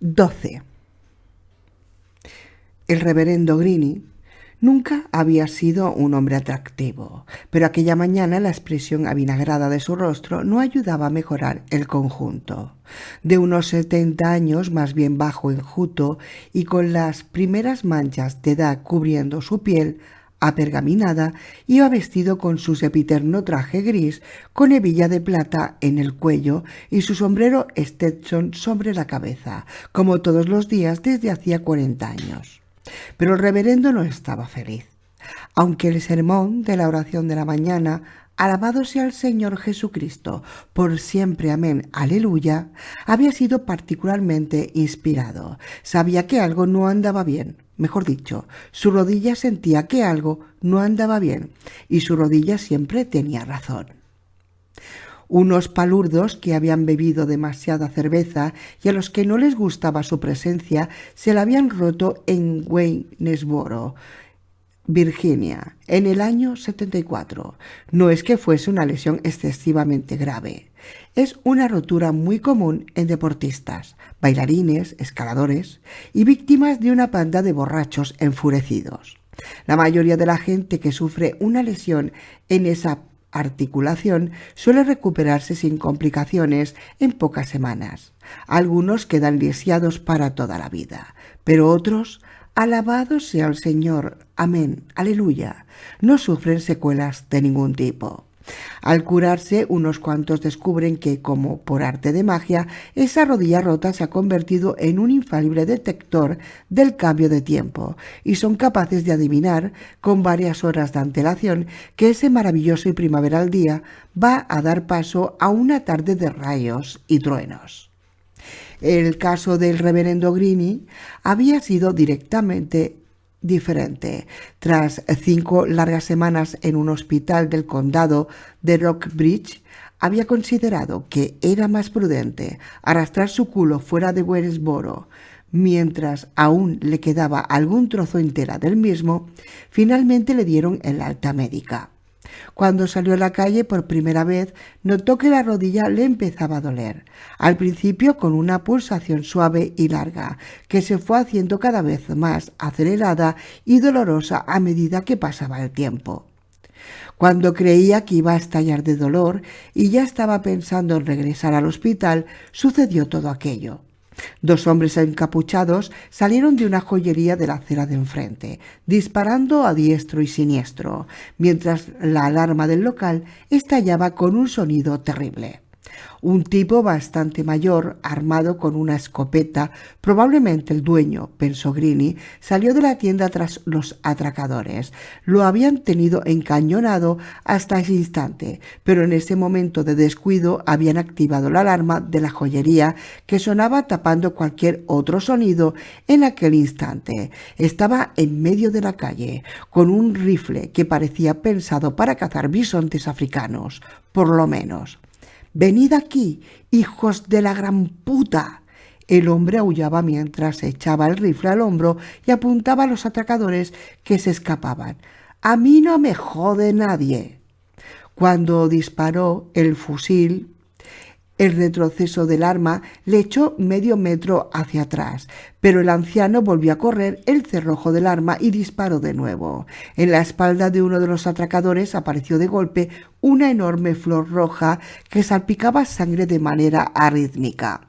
12. El reverendo Greene nunca había sido un hombre atractivo, pero aquella mañana la expresión avinagrada de su rostro no ayudaba a mejorar el conjunto. De unos 70 años, más bien bajo, enjuto y con las primeras manchas de edad cubriendo su piel apergaminada, iba vestido con su sempiterno traje gris con hebilla de plata en el cuello y su sombrero Stetson sobre la cabeza, como todos los días desde hacía 40 años. Pero el reverendo no estaba feliz. Aunque el sermón de la oración de la mañana, alabado sea el Señor Jesucristo, por siempre amén, aleluya, había sido particularmente inspirado, sabía que algo no andaba bien. Mejor dicho, su rodilla sentía que algo no andaba bien, y su rodilla siempre tenía razón. Unos palurdos que habían bebido demasiada cerveza y a los que no les gustaba su presencia se la habían roto en Waynesboro, Virginia, en el año 74. No es que fuese una lesión excesivamente grave. Es una rotura muy común en deportistas, bailarines, escaladores y víctimas de una banda de borrachos enfurecidos. La mayoría de la gente que sufre una lesión en esa articulación suele recuperarse sin complicaciones en pocas semanas. Algunos quedan lisiados para toda la vida, pero otros, alabado sea el Señor, amén, aleluya, no sufren secuelas de ningún tipo. Al curarse, unos cuantos descubren que, como por arte de magia, esa rodilla rota se ha convertido en un infalible detector del cambio de tiempo y son capaces de adivinar, con varias horas de antelación, que ese maravilloso y primaveral día va a dar paso a una tarde de rayos y truenos. El caso del reverendo Greene había sido directamente diferente. Tras 5 largas semanas en un hospital del condado de Rockbridge, había considerado que era más prudente arrastrar su culo fuera de Waynesboro, mientras aún le quedaba algún trozo entera del mismo. Finalmente le dieron el alta médica. Cuando salió a la calle por primera vez, notó que la rodilla le empezaba a doler, al principio con una pulsación suave y larga, que se fue haciendo cada vez más acelerada y dolorosa a medida que pasaba el tiempo. Cuando creía que iba a estallar de dolor y ya estaba pensando en regresar al hospital, sucedió todo aquello. 2 hombres encapuchados salieron de una joyería de la acera de enfrente, disparando a diestro y siniestro, mientras la alarma del local estallaba con un sonido terrible. Un tipo bastante mayor, armado con una escopeta, probablemente el dueño, pensó Greene, salió de la tienda tras los atracadores. Lo habían tenido encañonado hasta ese instante, pero en ese momento de descuido habían activado la alarma de la joyería, que sonaba tapando cualquier otro sonido en aquel instante. Estaba en medio de la calle, con un rifle que parecía pensado para cazar bisontes africanos, por lo menos. «¡Venid aquí, hijos de la gran puta!». El hombre aullaba mientras echaba el rifle al hombro y apuntaba a los atracadores que se escapaban. «A mí no me jode nadie». Cuando disparó el fusil, el retroceso del arma le echó medio metro hacia atrás, pero el anciano volvió a correr el cerrojo del arma y disparó de nuevo. En la espalda de uno de los atracadores apareció de golpe una enorme flor roja que salpicaba sangre de manera arrítmica.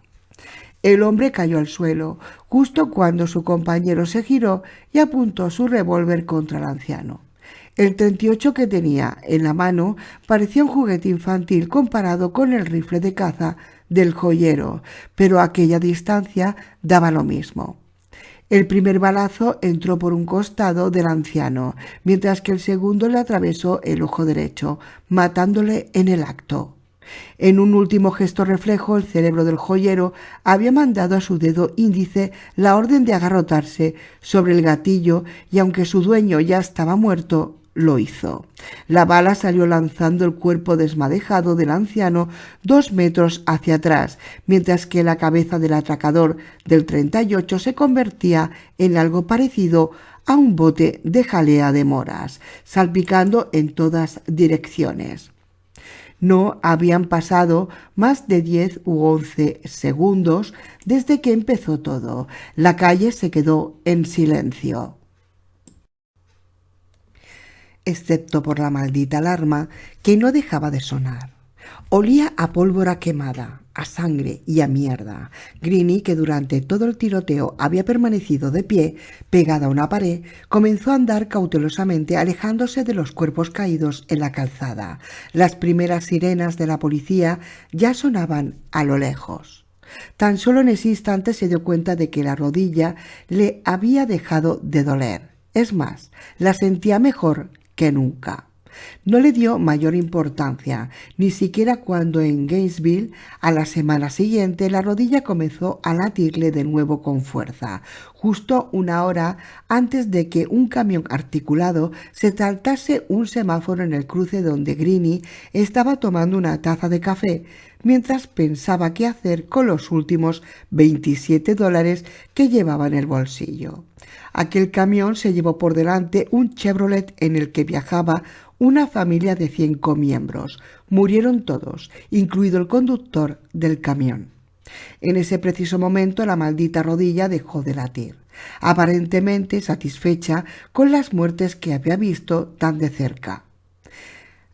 El hombre cayó al suelo, justo cuando su compañero se giró y apuntó su revólver contra el anciano. El 38 que tenía en la mano parecía un juguete infantil comparado con el rifle de caza del joyero, pero a aquella distancia daba lo mismo. El primer balazo entró por un costado del anciano, mientras que el segundo le atravesó el ojo derecho, matándole en el acto. En un último gesto reflejo, el cerebro del joyero había mandado a su dedo índice la orden de agarrotarse sobre el gatillo y aunque su dueño ya estaba muerto, lo hizo. La bala salió lanzando el cuerpo desmadejado del anciano 2 metros hacia atrás, mientras que la cabeza del atracador del 38 se convertía en algo parecido a un bote de jalea de moras, salpicando en todas direcciones. No habían pasado más de 10 u 11 segundos desde que empezó todo. La calle se quedó en silencio, excepto por la maldita alarma que no dejaba de sonar. Olía a pólvora quemada, a sangre y a mierda. Greenie, que durante todo el tiroteo había permanecido de pie, pegada a una pared, comenzó a andar cautelosamente, alejándose de los cuerpos caídos en la calzada. Las primeras sirenas de la policía ya sonaban a lo lejos. Tan solo en ese instante se dio cuenta de que la rodilla le había dejado de doler. Es más, la sentía mejor que nunca. No le dio mayor importancia, ni siquiera cuando en Gainesville, a la semana siguiente, la rodilla comenzó a latirle de nuevo con fuerza, justo una hora antes de que un camión articulado se saltase un semáforo en el cruce donde Greenie estaba tomando una taza de café, mientras pensaba qué hacer con los últimos $27 que llevaba en el bolsillo. Aquel camión se llevó por delante un Chevrolet en el que viajaba una familia de 100 miembros. Murieron todos, incluido el conductor del camión. En ese preciso momento la maldita rodilla dejó de latir, aparentemente satisfecha con las muertes que había visto tan de cerca.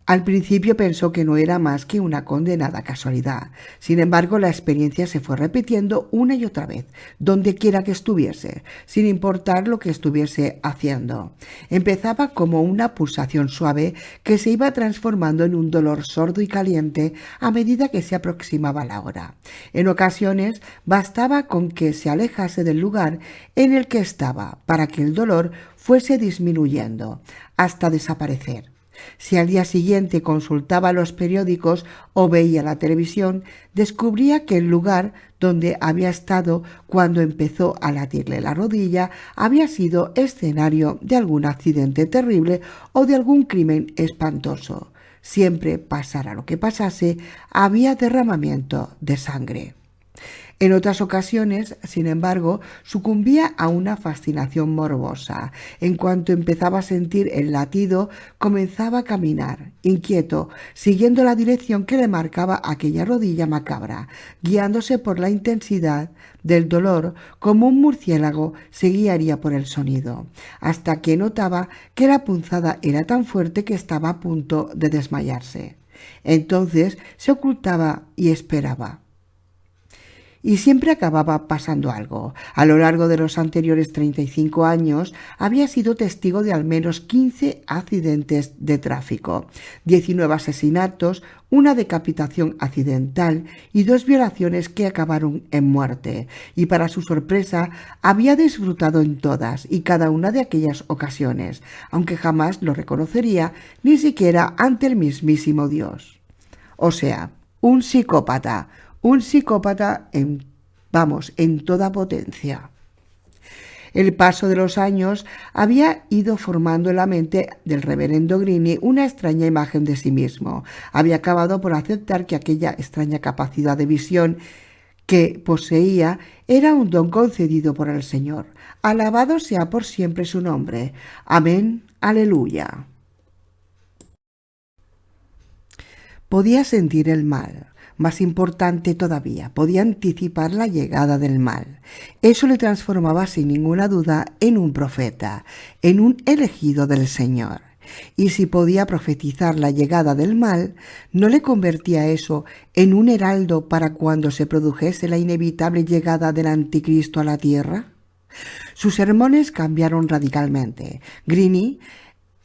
Al principio pensó que no era más que una condenada casualidad. Sin embargo, la experiencia se fue repitiendo una y otra vez, donde quiera que estuviese, sin importar lo que estuviese haciendo. Empezaba como una pulsación suave que se iba transformando en un dolor sordo y caliente a medida que se aproximaba la hora. En ocasiones bastaba con que se alejase del lugar en el que estaba para que el dolor fuese disminuyendo hasta desaparecer. Si al día siguiente consultaba los periódicos o veía la televisión, descubría que el lugar donde había estado cuando empezó a latirle la rodilla había sido escenario de algún accidente terrible o de algún crimen espantoso. Siempre, pasara lo que pasase, había derramamiento de sangre. En otras ocasiones, sin embargo, sucumbía a una fascinación morbosa. En cuanto empezaba a sentir el latido, comenzaba a caminar, inquieto, siguiendo la dirección que le marcaba aquella rodilla macabra, guiándose por la intensidad del dolor como un murciélago se guiaría por el sonido, hasta que notaba que la punzada era tan fuerte que estaba a punto de desmayarse. Entonces se ocultaba y esperaba. Y siempre acababa pasando algo. A lo largo de los anteriores 35 años había sido testigo de al menos 15 accidentes de tráfico, 19 asesinatos, una decapitación accidental y 2 violaciones que acabaron en muerte. Y para su sorpresa había disfrutado en todas y cada una de aquellas ocasiones, aunque jamás lo reconocería ni siquiera ante el mismísimo Dios. O sea, un psicópata en toda potencia. El paso de los años había ido formando en la mente del reverendo Greenie una extraña imagen de sí mismo. Había acabado por aceptar que aquella extraña capacidad de visión que poseía era un don concedido por el Señor. Alabado sea por siempre su nombre. Amén. Aleluya. Podía sentir el mal. Más importante todavía, podía anticipar la llegada del mal. Eso le transformaba sin ninguna duda en un profeta, en un elegido del Señor. Y si podía profetizar la llegada del mal, ¿no le convertía eso en un heraldo para cuando se produjese la inevitable llegada del anticristo a la tierra? Sus sermones cambiaron radicalmente. Greenie,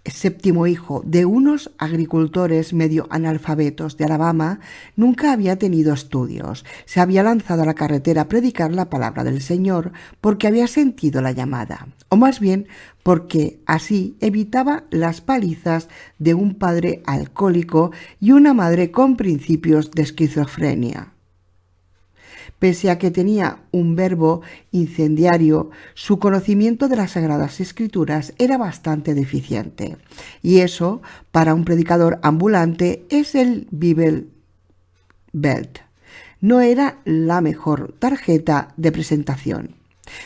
séptimo hijo de unos agricultores medio analfabetos de Alabama, nunca había tenido estudios. Se había lanzado a la carretera a predicar la palabra del Señor porque había sentido la llamada, o más bien porque así evitaba las palizas de un padre alcohólico y una madre con principios de esquizofrenia. Pese a que tenía un verbo incendiario, su conocimiento de las Sagradas Escrituras era bastante deficiente. Y eso, para un predicador ambulante, es el Bible Belt. No era la mejor tarjeta de presentación.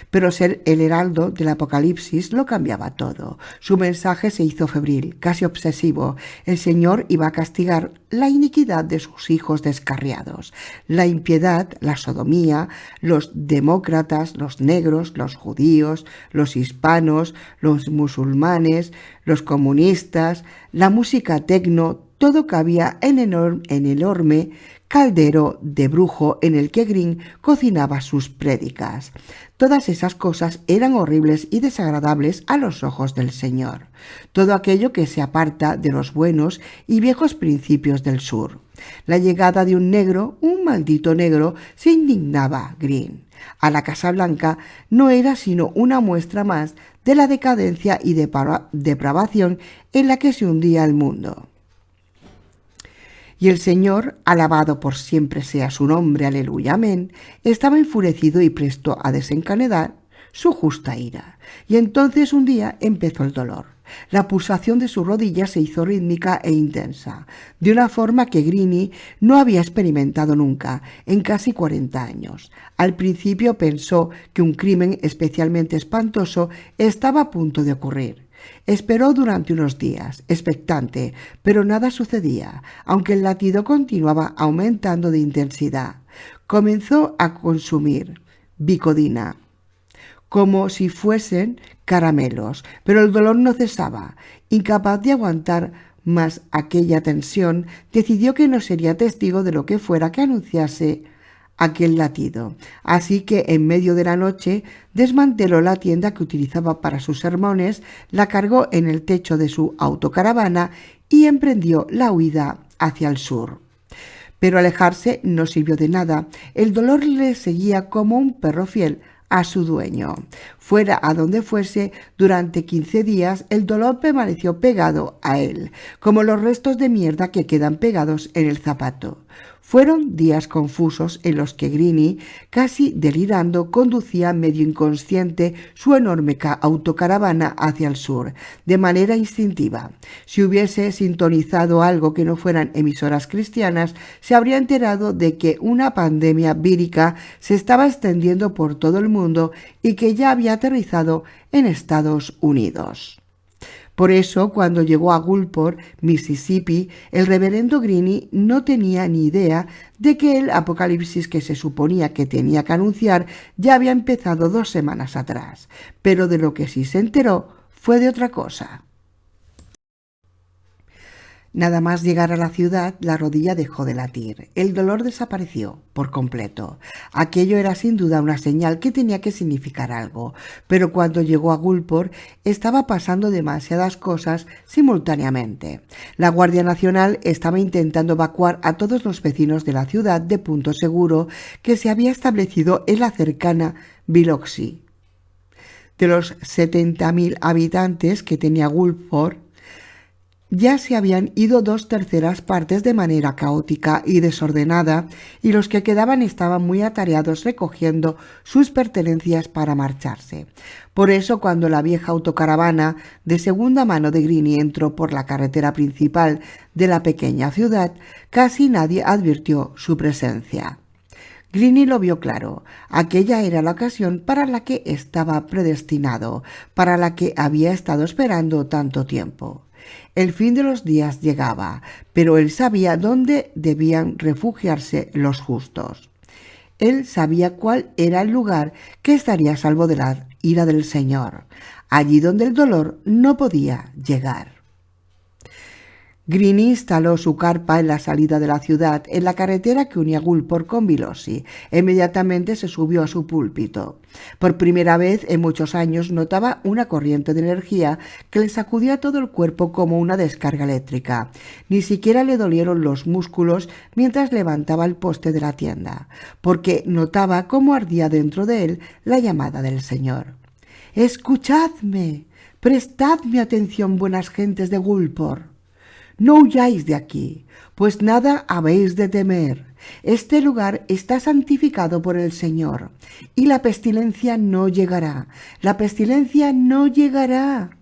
Pero ser el heraldo del Apocalipsis lo cambiaba todo. Su mensaje se hizo febril, casi obsesivo. El Señor iba a castigar la iniquidad de sus hijos descarriados, la impiedad, la sodomía, los demócratas, los negros, los judíos, los hispanos, los musulmanes, los comunistas, la música tecno, todo cabía en el enorme caldero de brujo en el que Green cocinaba sus prédicas. Todas esas cosas eran horribles y desagradables a los ojos del Señor. Todo aquello que se aparta de los buenos y viejos principios del sur. La llegada de un negro, un maldito negro, se indignaba Green. A la Casa Blanca no era sino una muestra más de la decadencia y depravación en la que se hundía el mundo. Y el Señor, alabado por siempre sea su nombre, aleluya, amén, estaba enfurecido y presto a desencadenar su justa ira. Y entonces un día empezó el dolor. La pulsación de su rodilla se hizo rítmica e intensa, de una forma que Greene no había experimentado nunca en casi 40 años. Al principio pensó que un crimen especialmente espantoso estaba a punto de ocurrir. Esperó durante unos días, expectante, pero nada sucedía, aunque el latido continuaba aumentando de intensidad. Comenzó a consumir Vicodina, como si fuesen caramelos, pero el dolor no cesaba. Incapaz de aguantar más aquella tensión, decidió que no sería testigo de lo que fuera que anunciase aquel latido. Así que en medio de la noche desmanteló la tienda que utilizaba para sus sermones, la cargó en el techo de su autocaravana y emprendió la huida hacia el sur. Pero alejarse no sirvió de nada. El dolor le seguía como un perro fiel a su dueño. Fuera a donde fuese, durante 15 días el dolor permaneció pegado a él, como los restos de mierda que quedan pegados en el zapato. Fueron días confusos en los que Greene, casi delirando, conducía medio inconsciente su enorme autocaravana hacia el sur, de manera instintiva. Si hubiese sintonizado algo que no fueran emisoras cristianas, se habría enterado de que una pandemia vírica se estaba extendiendo por todo el mundo y que ya había aterrizado en Estados Unidos. Por eso, cuando llegó a Gulfport, Mississippi, el reverendo Greene no tenía ni idea de que el apocalipsis que se suponía que tenía que anunciar ya había empezado 2 semanas atrás. Pero de lo que sí se enteró fue de otra cosa. Nada más llegar a la ciudad, la rodilla dejó de latir. El dolor desapareció por completo. Aquello era sin duda una señal que tenía que significar algo, pero cuando llegó a Gulfport estaba pasando demasiadas cosas simultáneamente. La Guardia Nacional estaba intentando evacuar a todos los vecinos de la ciudad de punto seguro que se había establecido en la cercana Biloxi. De los 70.000 habitantes que tenía Gulfport, ya se habían ido 2/3 partes de manera caótica y desordenada, y los que quedaban estaban muy atareados recogiendo sus pertenencias para marcharse. Por eso, cuando la vieja autocaravana de segunda mano de Greene entró por la carretera principal de la pequeña ciudad, casi nadie advirtió su presencia. Greene lo vio claro. Aquella era la ocasión para la que estaba predestinado, para la que había estado esperando tanto tiempo. El fin de los días llegaba, pero él sabía dónde debían refugiarse los justos. Él sabía cuál era el lugar que estaría a salvo de la ira del Señor, allí donde el dolor no podía llegar. Greene instaló su carpa en la salida de la ciudad, en la carretera que unía Gulfport con Biloxi. Inmediatamente se subió a su púlpito. Por primera vez en muchos años notaba una corriente de energía que le sacudía todo el cuerpo como una descarga eléctrica. Ni siquiera le dolieron los músculos mientras levantaba el poste de la tienda, porque notaba cómo ardía dentro de él la llamada del Señor. «Escuchadme, prestadme atención, buenas gentes de Gulfport. No huyáis de aquí, pues nada habéis de temer. Este lugar está santificado por el Señor, y la pestilencia no llegará. La pestilencia no llegará».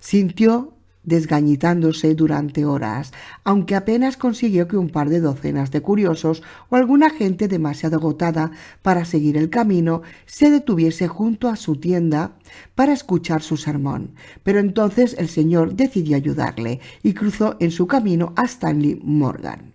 Sintió desgañitándose durante horas, aunque apenas consiguió que un par de docenas de curiosos o alguna gente demasiado agotada para seguir el camino se detuviese junto a su tienda para escuchar su sermón. Pero entonces el señor decidió ayudarle y cruzó en su camino a Stanley Morgan.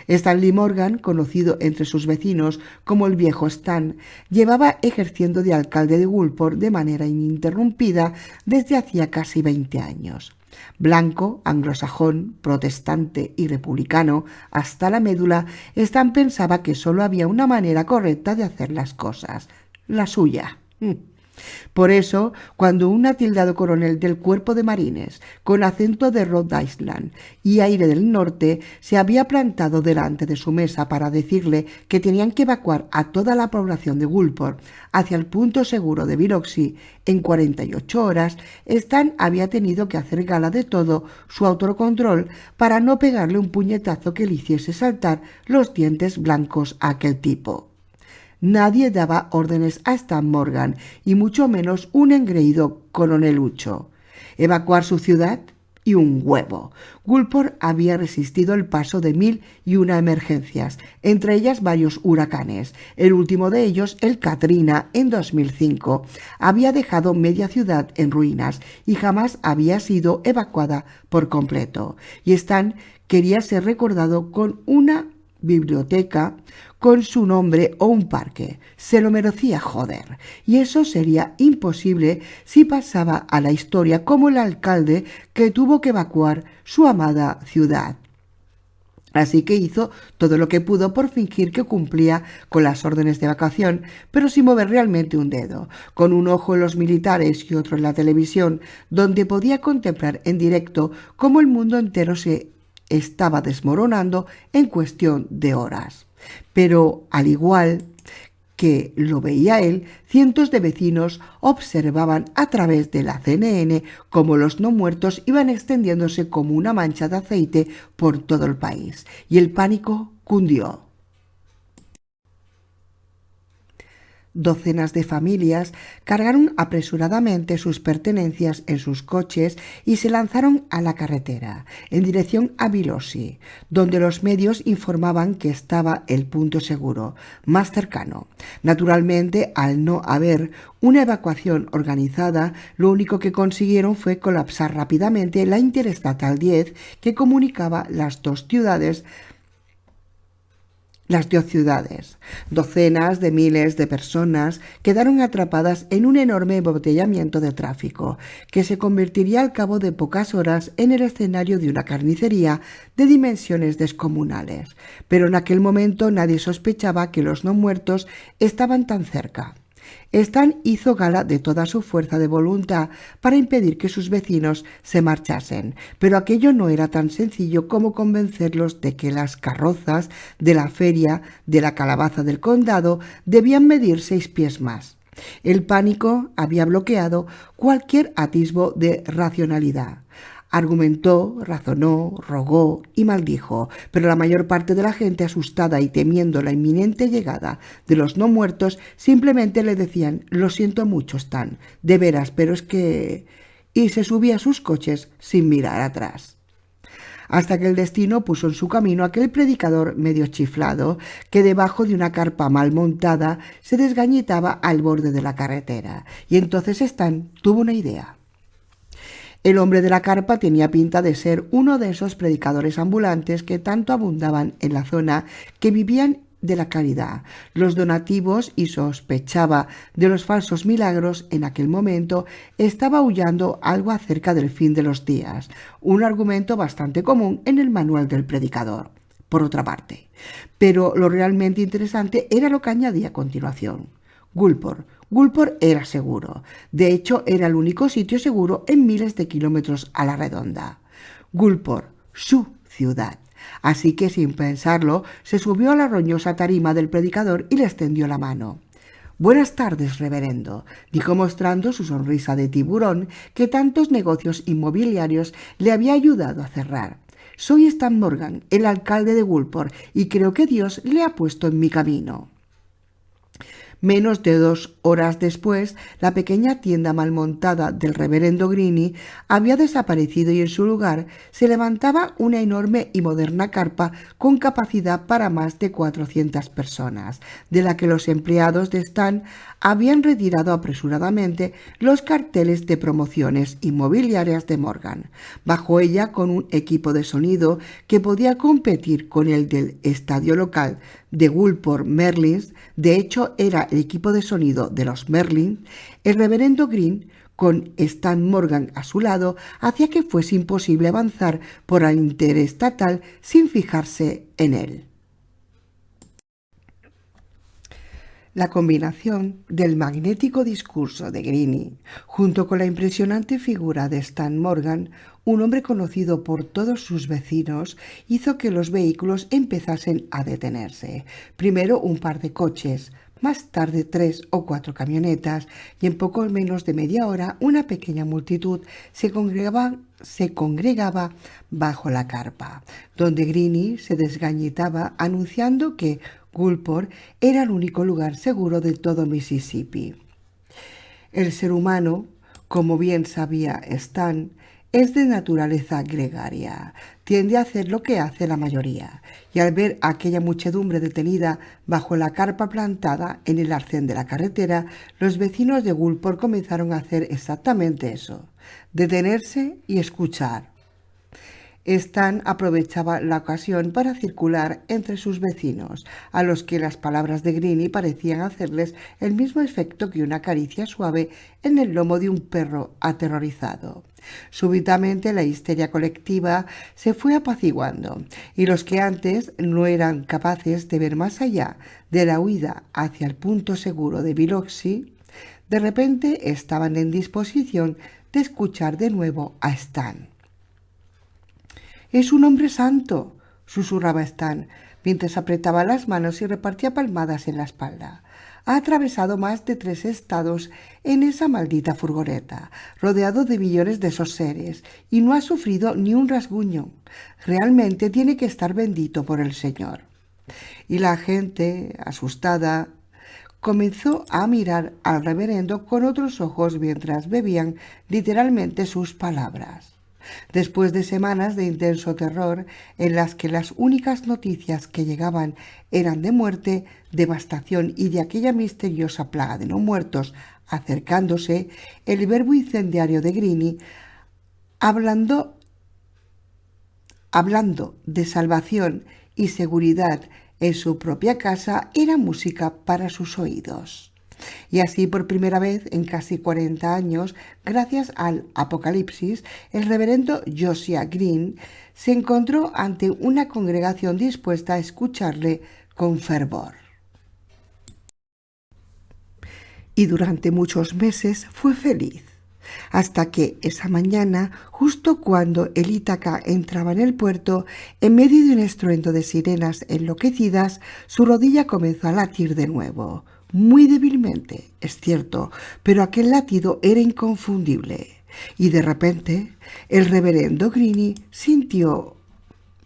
Stanley Morgan, conocido entre sus vecinos como el viejo Stan, llevaba ejerciendo de alcalde de Gulport de manera ininterrumpida desde hacía casi 20 años. Blanco, anglosajón, protestante y republicano hasta la médula, Stan pensaba que solo había una manera correcta de hacer las cosas, la suya. Por eso, cuando un atildado coronel del cuerpo de marines, con acento de Rhode Island y aire del norte, se había plantado delante de su mesa para decirle que tenían que evacuar a toda la población de Gulport hacia el punto seguro de Biloxi en 48 horas, Stan había tenido que hacer gala de todo su autocontrol para no pegarle un puñetazo que le hiciese saltar los dientes blancos a aquel tipo. Nadie daba órdenes a Stan Morgan, y mucho menos un engreído coronelucho. Evacuar su ciudad y un huevo. Gulport había resistido el paso de 1001 emergencias, entre ellas varios huracanes. El último de ellos, el Katrina, en 2005, había dejado media ciudad en ruinas y jamás había sido evacuada por completo. Y Stan quería ser recordado con una biblioteca con su nombre o un parque. Se lo merecía, joder. Y eso sería imposible si pasaba a la historia como el alcalde que tuvo que evacuar su amada ciudad. Así que hizo todo lo que pudo por fingir que cumplía con las órdenes de evacuación, pero sin mover realmente un dedo, con un ojo en los militares y otro en la televisión, donde podía contemplar en directo cómo el mundo entero se estaba desmoronando en cuestión de horas. Pero, al igual que lo veía él, cientos de vecinos observaban a través de la CNN cómo los no muertos iban extendiéndose como una mancha de aceite por todo el país, y el pánico cundió. Docenas de familias cargaron apresuradamente sus pertenencias en sus coches y se lanzaron a la carretera, en dirección a Biloxi, donde los medios informaban que estaba el punto seguro, más cercano. Naturalmente, al no haber una evacuación organizada, lo único que consiguieron fue colapsar rápidamente la Interestatal 10 que comunicaba las dos ciudades. Docenas de miles de personas quedaron atrapadas en un enorme embotellamiento de tráfico, que se convertiría al cabo de pocas horas en el escenario de una carnicería de dimensiones descomunales. Pero en aquel momento nadie sospechaba que los no muertos estaban tan cerca. Stan hizo gala de toda su fuerza de voluntad para impedir que sus vecinos se marchasen, pero aquello no era tan sencillo como convencerlos de que las carrozas de la feria de la calabaza del condado debían medir 6 pies más. El pánico había bloqueado cualquier atisbo de racionalidad. Argumentó, razonó, rogó y maldijo, pero la mayor parte de la gente, asustada y temiendo la inminente llegada de los no muertos, simplemente le decían: «Lo siento mucho, Stan, de veras, pero es que...» y se subía a sus coches sin mirar atrás. Hasta que el destino puso en su camino aquel predicador medio chiflado que debajo de una carpa mal montada se desgañitaba al borde de la carretera. Y entonces Stan tuvo una idea. El hombre de la carpa tenía pinta de ser uno de esos predicadores ambulantes que tanto abundaban en la zona, que vivían de la caridad, los donativos, y sospechaba de los falsos milagros. En aquel momento estaba aullando algo acerca del fin de los días, un argumento bastante común en el manual del predicador, por otra parte. Pero lo realmente interesante era lo que añadía a continuación. Gulport era seguro. De hecho, era el único sitio seguro en miles de kilómetros a la redonda. Gulport, su ciudad. Así que, sin pensarlo, se subió a la roñosa tarima del predicador y le extendió la mano. «Buenas tardes, reverendo», dijo mostrando su sonrisa de tiburón que tantos negocios inmobiliarios le había ayudado a cerrar. «Soy Stan Morgan, el alcalde de Gulport, y creo que Dios le ha puesto en mi camino». Menos de 2 horas después, la pequeña tienda mal montada del reverendo Greene había desaparecido y en su lugar se levantaba una enorme y moderna carpa con capacidad para más de 400 personas, de la que los empleados de Stan habían retirado apresuradamente los carteles de promociones inmobiliarias de Morgan. Bajo ella, con un equipo de sonido que podía competir con el del estadio local de Woolport Merlins, de hecho era el equipo de sonido de los Merlins, el reverendo Greene, con Stan Morgan a su lado, hacía que fuese imposible avanzar por el interestatal sin fijarse en él. La combinación del magnético discurso de Greene junto con la impresionante figura de Stan Morgan, un hombre conocido por todos sus vecinos, hizo que los vehículos empezasen a detenerse. Primero un par de coches, más tarde 3 o 4 camionetas, y en poco menos de media hora una pequeña multitud se congregaba bajo la carpa, donde Greene se desgañitaba anunciando que Woolport era el único lugar seguro de todo Mississippi. El ser humano, como bien sabía Stan, es de naturaleza gregaria, tiende a hacer lo que hace la mayoría, y al ver a aquella muchedumbre detenida bajo la carpa plantada en el arcén de la carretera, los vecinos de Woolport comenzaron a hacer exactamente eso, detenerse y escuchar. Stan aprovechaba la ocasión para circular entre sus vecinos, a los que las palabras de Greene parecían hacerles el mismo efecto que una caricia suave en el lomo de un perro aterrorizado. Súbitamente la histeria colectiva se fue apaciguando, y los que antes no eran capaces de ver más allá de la huida hacia el punto seguro de Biloxi, de repente estaban en disposición de escuchar de nuevo a Stan. «Es un hombre santo», susurraba Stan, mientras apretaba las manos y repartía palmadas en la espalda. «Ha atravesado más de 3 estados en esa maldita furgoneta, rodeado de millones de esos seres, y no ha sufrido ni un rasguño. Realmente tiene que estar bendito por el Señor». Y la gente, asustada, comenzó a mirar al reverendo con otros ojos mientras bebían literalmente sus palabras. Después de semanas de intenso terror, en las que las únicas noticias que llegaban eran de muerte, devastación y de aquella misteriosa plaga de no muertos acercándose, el verbo incendiario de Greene, hablando de salvación y seguridad en su propia casa, era música para sus oídos. Y así, por primera vez en casi 40 años, gracias al Apocalipsis, el reverendo Josiah Greene se encontró ante una congregación dispuesta a escucharle con fervor. Y durante muchos meses fue feliz, hasta que esa mañana, justo cuando el Ítaca entraba en el puerto, en medio de un estruendo de sirenas enloquecidas, su rodilla comenzó a latir de nuevo. Muy débilmente, es cierto, pero aquel latido era inconfundible. Y de repente, el reverendo Greene sintió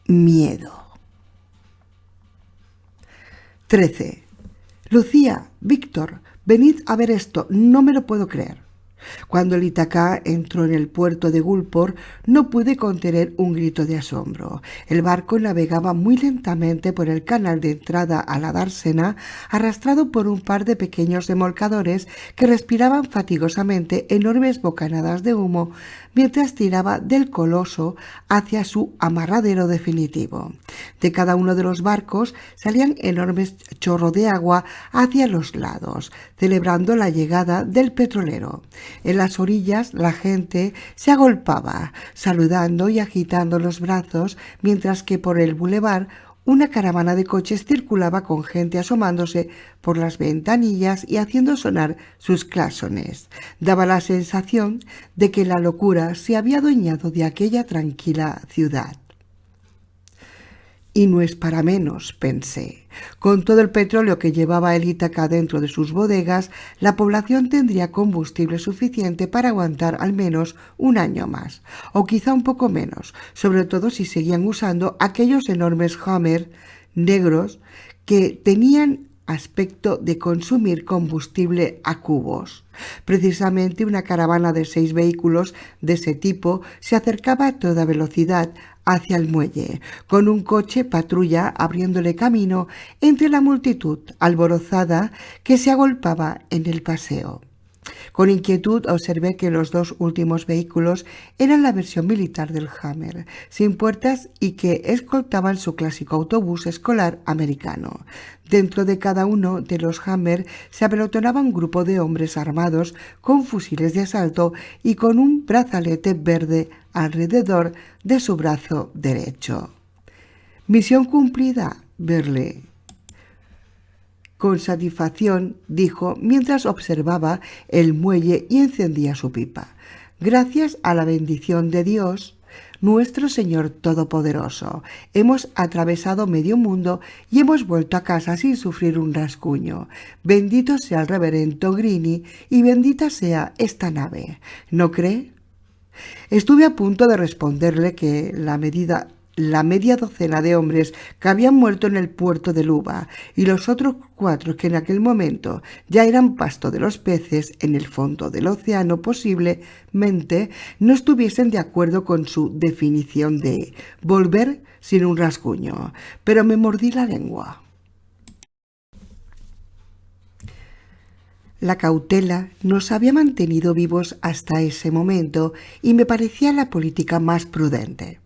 miedo. 13. Lucía, Víctor, venid a ver esto, no me lo puedo creer. Cuando el Ítaca entró en el puerto de Woolport, no pude contener un grito de asombro. El barco navegaba muy lentamente por el canal de entrada a la dársena, arrastrado por un par de pequeños remolcadores que respiraban fatigosamente enormes bocanadas de humo mientras tiraba del coloso hacia su amarradero definitivo. De cada uno de los barcos salían enormes chorros de agua hacia los lados, celebrando la llegada del petrolero. En las orillas la gente se agolpaba, saludando y agitando los brazos, mientras que por el bulevar una caravana de coches circulaba con gente asomándose por las ventanillas y haciendo sonar sus claxones. Daba la sensación de que la locura se había adueñado de aquella tranquila ciudad. Y no es para menos, pensé. Con todo el petróleo que llevaba el Ítaca dentro de sus bodegas, la población tendría combustible suficiente para aguantar al menos un año más, o quizá un poco menos, sobre todo si seguían usando aquellos enormes Hummer negros que tenían aspecto de consumir combustible a cubos. Precisamente una caravana de 6 vehículos de ese tipo se acercaba a toda velocidad hacia el muelle, con un coche patrulla abriéndole camino entre la multitud alborozada que se agolpaba en el paseo. Con inquietud observé que los 2 últimos vehículos eran la versión militar del Hammer, sin puertas y que escoltaban su clásico autobús escolar americano. Dentro de cada uno de los Hammer se apelotonaba un grupo de hombres armados con fusiles de asalto y con un brazalete verde alrededor de su brazo derecho. «Misión cumplida, Birley», con satisfacción dijo mientras observaba el muelle y encendía su pipa. «Gracias a la bendición de Dios, nuestro Señor Todopoderoso, hemos atravesado medio mundo y hemos vuelto a casa sin sufrir un rasguño. Bendito sea el reverendo Greene y bendita sea esta nave. ¿No cree?» Estuve a punto de responderle que la media docena de hombres que habían muerto en el puerto de Luba y los otros 4 que en aquel momento ya eran pasto de los peces en el fondo del océano posiblemente no estuviesen de acuerdo con su definición de volver sin un rasguño, pero me mordí la lengua. La cautela nos había mantenido vivos hasta ese momento y me parecía la política más prudente.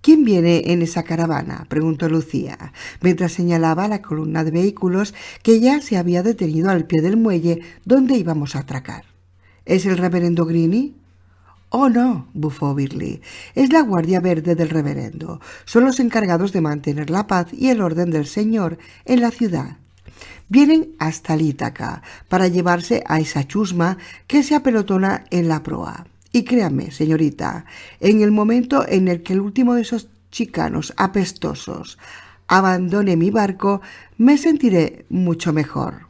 «¿Quién viene en esa caravana?», preguntó Lucía, mientras señalaba la columna de vehículos que ya se había detenido al pie del muelle donde íbamos a atracar. «¿Es el reverendo Greene?» «Oh, no», bufó Birley, «es la Guardia Verde del reverendo. Son los encargados de mantener la paz y el orden del Señor en la ciudad. Vienen hasta Ítaca para llevarse a esa chusma que se apelotona en la proa. Y créame, señorita, en el momento en el que el último de esos chicanos apestosos abandone mi barco, me sentiré mucho mejor».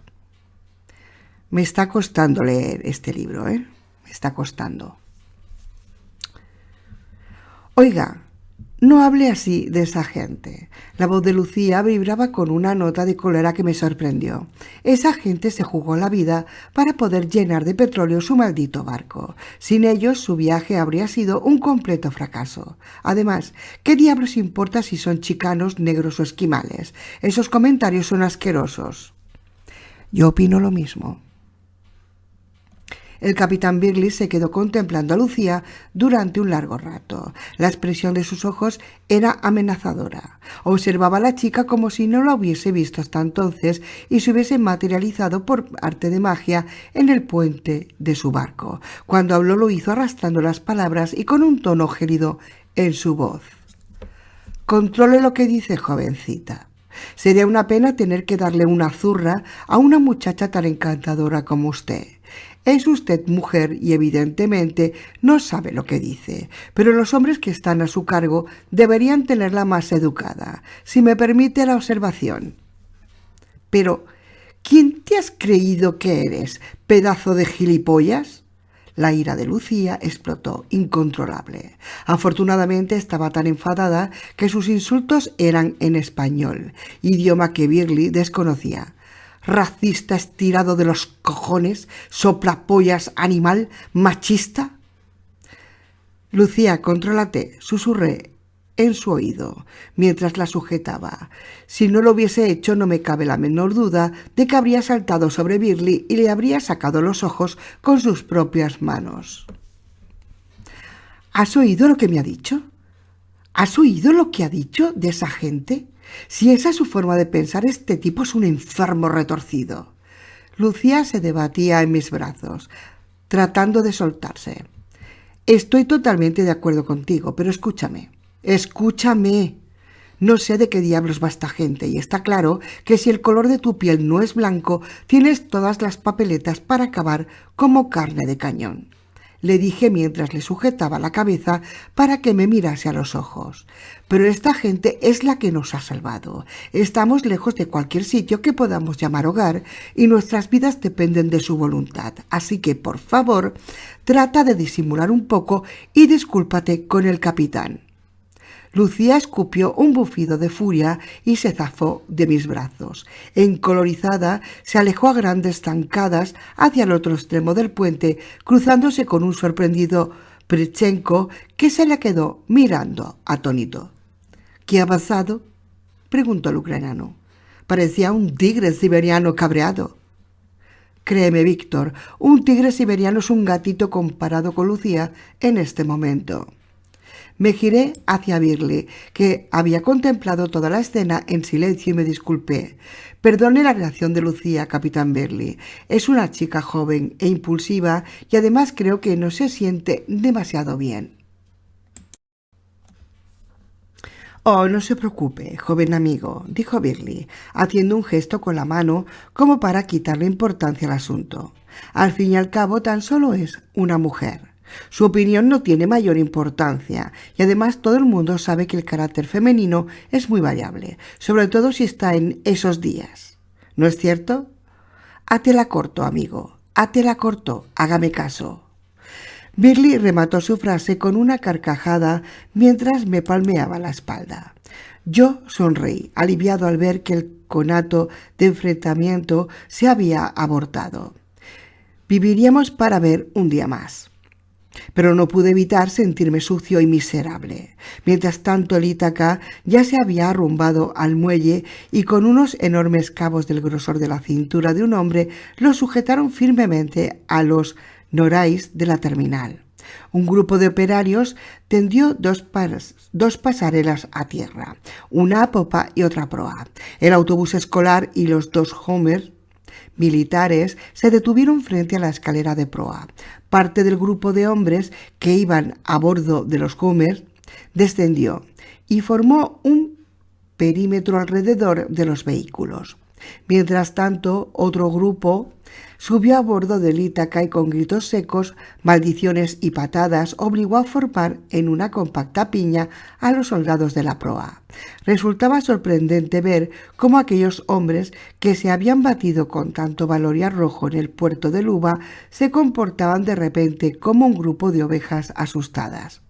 Me está costando leer este libro, Me está costando. «Oiga, no hable así de esa gente». La voz de Lucía vibraba con una nota de cólera que me sorprendió. Esa gente se jugó la vida para poder llenar de petróleo su maldito barco. Sin ellos, su viaje habría sido un completo fracaso. Además, ¿qué diablos importa si son chicanos, negros o esquimales? Esos comentarios son asquerosos. Yo opino lo mismo. El capitán Birley se quedó contemplando a Lucía durante un largo rato. La expresión de sus ojos era amenazadora. Observaba a la chica como si no la hubiese visto hasta entonces y se hubiese materializado por arte de magia en el puente de su barco. Cuando habló lo hizo arrastrando las palabras y con un tono gélido en su voz. «Controle lo que dice, jovencita. Sería una pena tener que darle una zurra a una muchacha tan encantadora como usted. Es usted mujer y evidentemente no sabe lo que dice, pero los hombres que están a su cargo deberían tenerla más educada, si me permite la observación». «Pero, ¿quién te has creído que eres, pedazo de gilipollas?». La ira de Lucía explotó incontrolable. Afortunadamente estaba tan enfadada que sus insultos eran en español, idioma que Birley desconocía. «Racista estirado de los cojones, soplapollas animal, machista». «Lucía, contrólate», susurré en su oído mientras la sujetaba. Si no lo hubiese hecho, no me cabe la menor duda de que habría saltado sobre Birley y le habría sacado los ojos con sus propias manos. «¿Has oído lo que me ha dicho? ¿Has oído lo que ha dicho de esa gente? Si esa es su forma de pensar, este tipo es un enfermo retorcido». Lucía se debatía en mis brazos, tratando de soltarse. «Estoy totalmente de acuerdo contigo, pero escúchame. No sé de qué diablos va esta gente y está claro que si el color de tu piel no es blanco, tienes todas las papeletas para acabar como carne de cañón», le dije mientras le sujetaba la cabeza para que me mirase a los ojos. «Pero esta gente es la que nos ha salvado. Estamos lejos de cualquier sitio que podamos llamar hogar y nuestras vidas dependen de su voluntad. Así que, por favor, trata de disimular un poco y discúlpate con el capitán». Lucía escupió un bufido de furia y se zafó de mis brazos. Encolorizada, se alejó a grandes zancadas hacia el otro extremo del puente, cruzándose con un sorprendido Prchenko, que se le quedó mirando atónito. —¿Qué ha pasado? —preguntó el ucraniano. Parecía un tigre siberiano cabreado. Créeme, Víctor, un tigre siberiano es un gatito comparado con Lucía en este momento. Me giré hacia Birli, que había contemplado toda la escena en silencio, y me disculpé. Perdone la reacción de Lucía, capitán Birli. Es una chica joven e impulsiva y además creo que no se siente demasiado bien. Oh, no se preocupe, joven amigo, dijo Birli, haciendo un gesto con la mano como para quitarle importancia al asunto. Al fin y al cabo, tan solo es una mujer. Su opinión no tiene mayor importancia y además todo el mundo sabe que el carácter femenino es muy variable, sobre todo si está en esos días. ¿No es cierto? Hátela corto, amigo, hátela corto, hágame caso. Birli remató su frase con una carcajada mientras me palmeaba la espalda. Yo sonreí, aliviado al ver que el conato de enfrentamiento se había abortado. Viviríamos para ver un día más. Pero no pude evitar sentirme sucio y miserable. Mientras tanto, el Ítaca ya se había arrumbado al muelle y con unos enormes cabos del grosor de la cintura de un hombre lo sujetaron firmemente a los norais de la terminal. Un grupo de operarios tendió dos pasarelas a tierra, una a popa y otra a proa. El autobús escolar y los dos Homer militares se detuvieron frente a la escalera de proa. Parte del grupo de hombres que iban a bordo de los Homer descendió y formó un perímetro alrededor de los vehículos. Mientras tanto, otro grupo subió a bordo del Ítaca y con gritos secos, maldiciones y patadas obligó a formar en una compacta piña a los soldados de la proa. Resultaba sorprendente ver cómo aquellos hombres que se habían batido con tanto valor y arrojo en el puerto de Luba se comportaban de repente como un grupo de ovejas asustadas,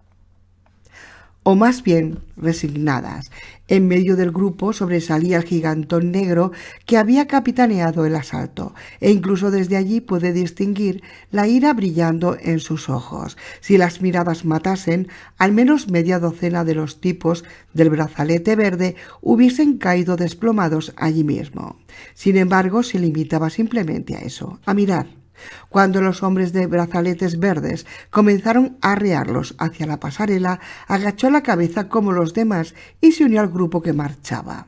o más bien resignadas. En medio del grupo sobresalía el gigantón negro que había capitaneado el asalto, e incluso desde allí pude distinguir la ira brillando en sus ojos. Si las miradas matasen, al menos media docena de los tipos del brazalete verde hubiesen caído desplomados allí mismo. Sin embargo, se limitaba simplemente a eso, a mirar. Cuando los hombres de brazaletes verdes comenzaron a arrearlos hacia la pasarela, agachó la cabeza como los demás y se unió al grupo que marchaba.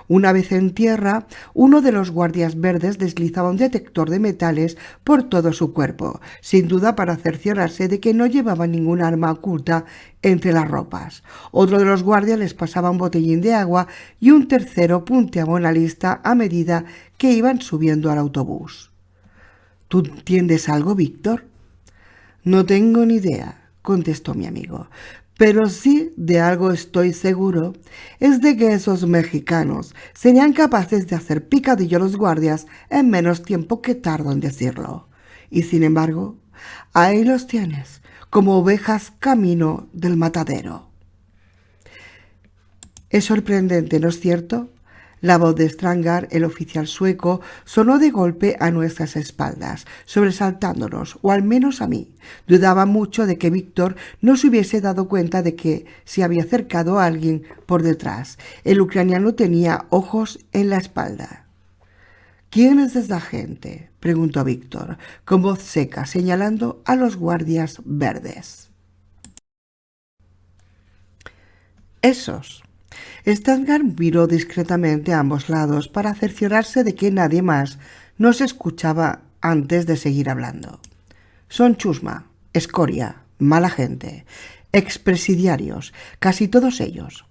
Una vez en tierra, uno de los guardias verdes deslizaba un detector de metales por todo su cuerpo, sin duda para cerciorarse de que no llevaba ningún arma oculta entre las ropas. Otro de los guardias les pasaba un botellín de agua y un tercero punteaba una lista a medida que iban subiendo al autobús. ¿Tú entiendes algo, Víctor? No tengo ni idea, contestó mi amigo, pero sí de algo estoy seguro, es de que esos mexicanos serían capaces de hacer picadillo a los guardias en menos tiempo que tardo en decirlo. Y sin embargo, ahí los tienes, como ovejas camino del matadero. Es sorprendente, ¿no es cierto? La voz de Strangar, el oficial sueco, sonó de golpe a nuestras espaldas, sobresaltándonos, o al menos a mí. Dudaba mucho de que Víctor no se hubiese dado cuenta de que se había acercado a alguien por detrás. El ucraniano tenía ojos en la espalda. ¿Quién es esa gente?, preguntó Víctor, con voz seca, señalando a los guardias verdes. Esos. Strangar miró discretamente a ambos lados para cerciorarse de que nadie más nos escuchaba antes de seguir hablando. Son chusma, escoria, mala gente, expresidiarios, casi todos ellos.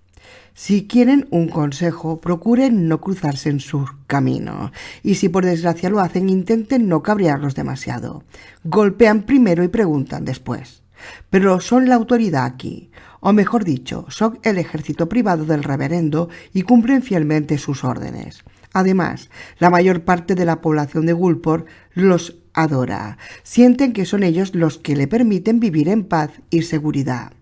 Si quieren un consejo, procuren no cruzarse en su camino, y si por desgracia lo hacen, intenten no cabrearlos demasiado. Golpean primero y preguntan después. Pero son la autoridad aquí, o mejor dicho, son el ejército privado del reverendo y cumplen fielmente sus órdenes. Además, la mayor parte de la población de Gulport los adora. Sienten que son ellos los que le permiten vivir en paz y seguridad.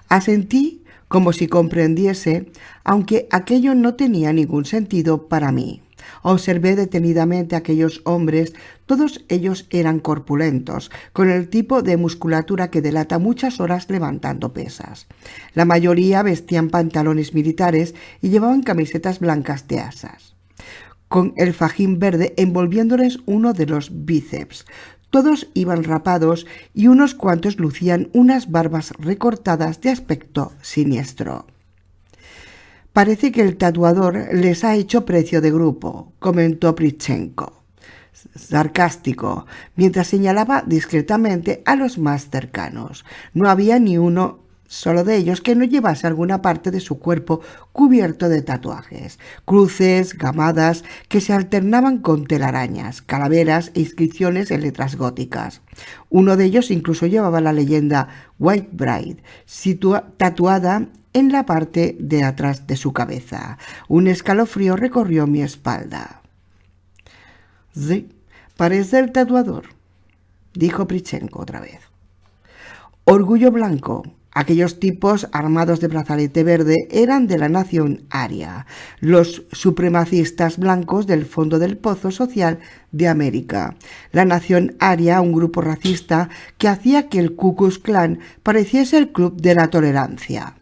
Asentí como si comprendiese, aunque aquello no tenía ningún sentido para mí. Observé detenidamente a aquellos hombres. Todos ellos eran corpulentos, con el tipo de musculatura que delata muchas horas levantando pesas. La mayoría vestían pantalones militares y llevaban camisetas blancas de asas, con el fajín verde envolviéndoles uno de los bíceps. Todos iban rapados y unos cuantos lucían unas barbas recortadas de aspecto siniestro. «Parece que el tatuador les ha hecho precio de grupo», comentó Prichenko, sarcástico, mientras señalaba discretamente a los más cercanos. No había ni uno solo de ellos que no llevase alguna parte de su cuerpo cubierto de tatuajes, cruces, gamadas que se alternaban con telarañas, calaveras e inscripciones en letras góticas. Uno de ellos incluso llevaba la leyenda White Bride tatuada en la parte de atrás de su cabeza. Un escalofrío recorrió mi espalda. «Sí, parece el tatuador», dijo Prichenko otra vez. Orgullo blanco. Aquellos tipos armados de brazalete verde eran de la nación aria, los supremacistas blancos del fondo del pozo social de América. La nación aria, un grupo racista que hacía que el Ku Klux Klan pareciese el club de la tolerancia.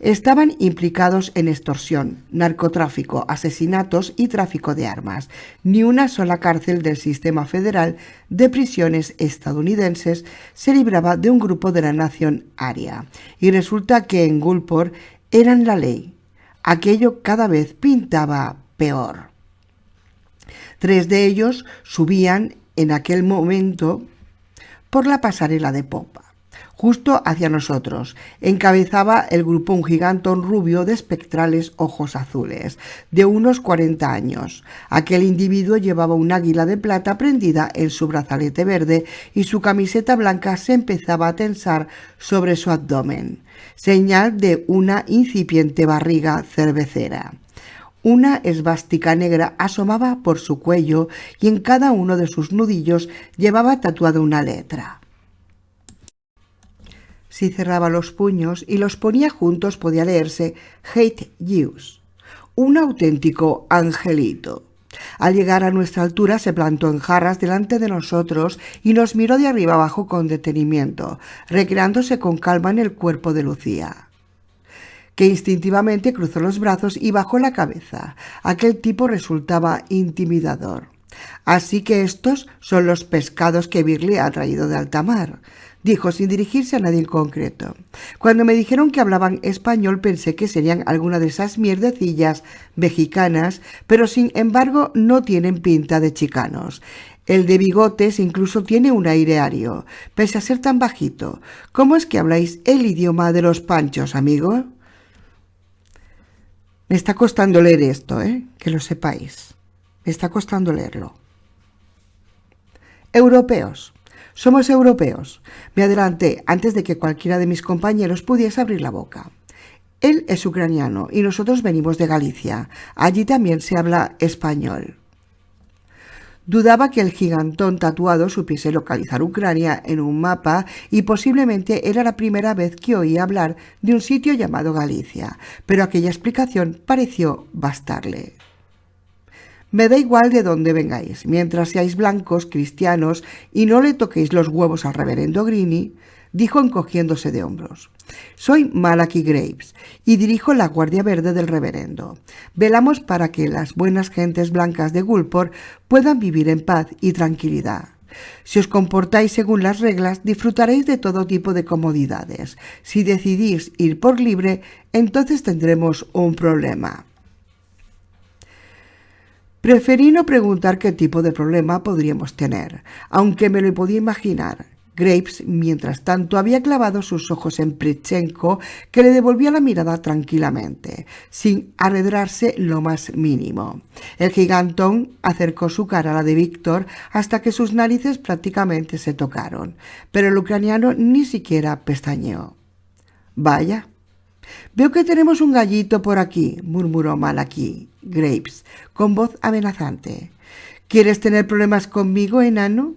Estaban implicados en extorsión, narcotráfico, asesinatos y tráfico de armas. Ni una sola cárcel del sistema federal de prisiones estadounidenses se libraba de un grupo de la nación aria. Y resulta que en Gulfport eran la ley. Aquello cada vez pintaba peor. 3 de ellos subían en aquel momento por la pasarela de popa. Justo hacia nosotros encabezaba el grupo un gigantón rubio de espectrales ojos azules, de unos 40 años. Aquel individuo llevaba un águila de plata prendida en su brazalete verde y su camiseta blanca se empezaba a tensar sobre su abdomen, señal de una incipiente barriga cervecera. Una esvástica negra asomaba por su cuello y en cada uno de sus nudillos llevaba tatuada una letra. Si cerraba los puños y los ponía juntos podía leerse «Hate Jews», un auténtico angelito. Al llegar a nuestra altura se plantó en jarras delante de nosotros y nos miró de arriba abajo con detenimiento, recreándose con calma en el cuerpo de Lucía, que instintivamente cruzó los brazos y bajó la cabeza. Aquel tipo resultaba intimidador. «Así que estos son los pescados que Birley ha traído de alta mar», dijo sin dirigirse a nadie en concreto. Cuando me dijeron que hablaban español pensé que serían alguna de esas mierdecillas mexicanas, pero sin embargo no tienen pinta de chicanos. El de bigotes incluso tiene un aire ario, pese a ser tan bajito. ¿Cómo es que habláis el idioma de los panchos, amigo? Me está costando leer esto, que lo sepáis. Me está costando leerlo. Europeos. Somos europeos. Me adelanté antes de que cualquiera de mis compañeros pudiese abrir la boca. Él es ucraniano y nosotros venimos de Galicia. Allí también se habla español. Dudaba que el gigantón tatuado supiese localizar Ucrania en un mapa y posiblemente era la primera vez que oía hablar de un sitio llamado Galicia, pero aquella explicación pareció bastarle. «Me da igual de dónde vengáis, mientras seáis blancos, cristianos y no le toquéis los huevos al reverendo Greene», dijo encogiéndose de hombros. «Soy Malachi Graves y dirijo la Guardia Verde del reverendo. Velamos para que las buenas gentes blancas de Gulfport puedan vivir en paz y tranquilidad. Si os comportáis según las reglas, disfrutaréis de todo tipo de comodidades. Si decidís ir por libre, entonces tendremos un problema». Preferí no preguntar qué tipo de problema podríamos tener, aunque me lo podía imaginar. Graves, mientras tanto, había clavado sus ojos en Prichenko, que le devolvía la mirada tranquilamente, sin arredrarse lo más mínimo. El gigantón acercó su cara a la de Víctor hasta que sus narices prácticamente se tocaron, pero el ucraniano ni siquiera pestañeó. «Vaya. Veo que tenemos un gallito por aquí», murmuró Malachi Graves con voz amenazante. «¿Quieres tener problemas conmigo, enano?».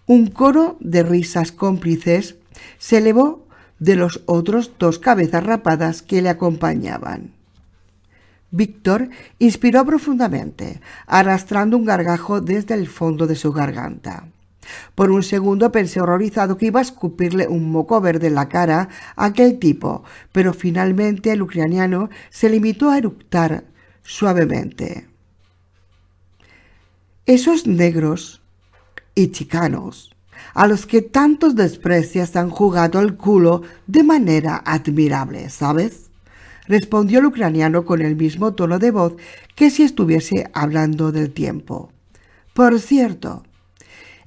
Un coro de risas cómplices se elevó de los otros 2 cabezas rapadas que le acompañaban. Víctor inspiró profundamente, arrastrando un gargajo desde el fondo de su garganta. Por un segundo pensé horrorizado que iba a escupirle un moco verde en la cara a aquel tipo, pero finalmente el ucraniano se limitó a eructar suavemente. Esos negros y chicanos, a los que tantos desprecias, han jugado al culo de manera admirable, ¿sabes?, respondió el ucraniano con el mismo tono de voz que si estuviese hablando del tiempo. Por cierto,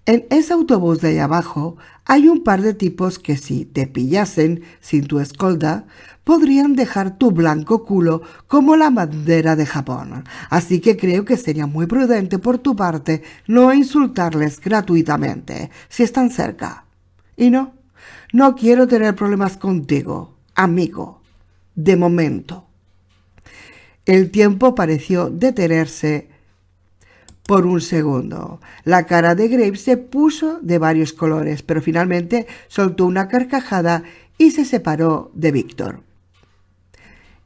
en ese autobús de ahí abajo hay un par de tipos que si te pillasen sin tu escolta podrían dejar tu blanco culo como la bandera de Japón. Así que creo que sería muy prudente por tu parte no insultarles gratuitamente si están cerca. Y no quiero tener problemas contigo, amigo. De momento. El tiempo pareció detenerse por un segundo. La cara de Graves se puso de varios colores, pero finalmente soltó una carcajada y se separó de Víctor.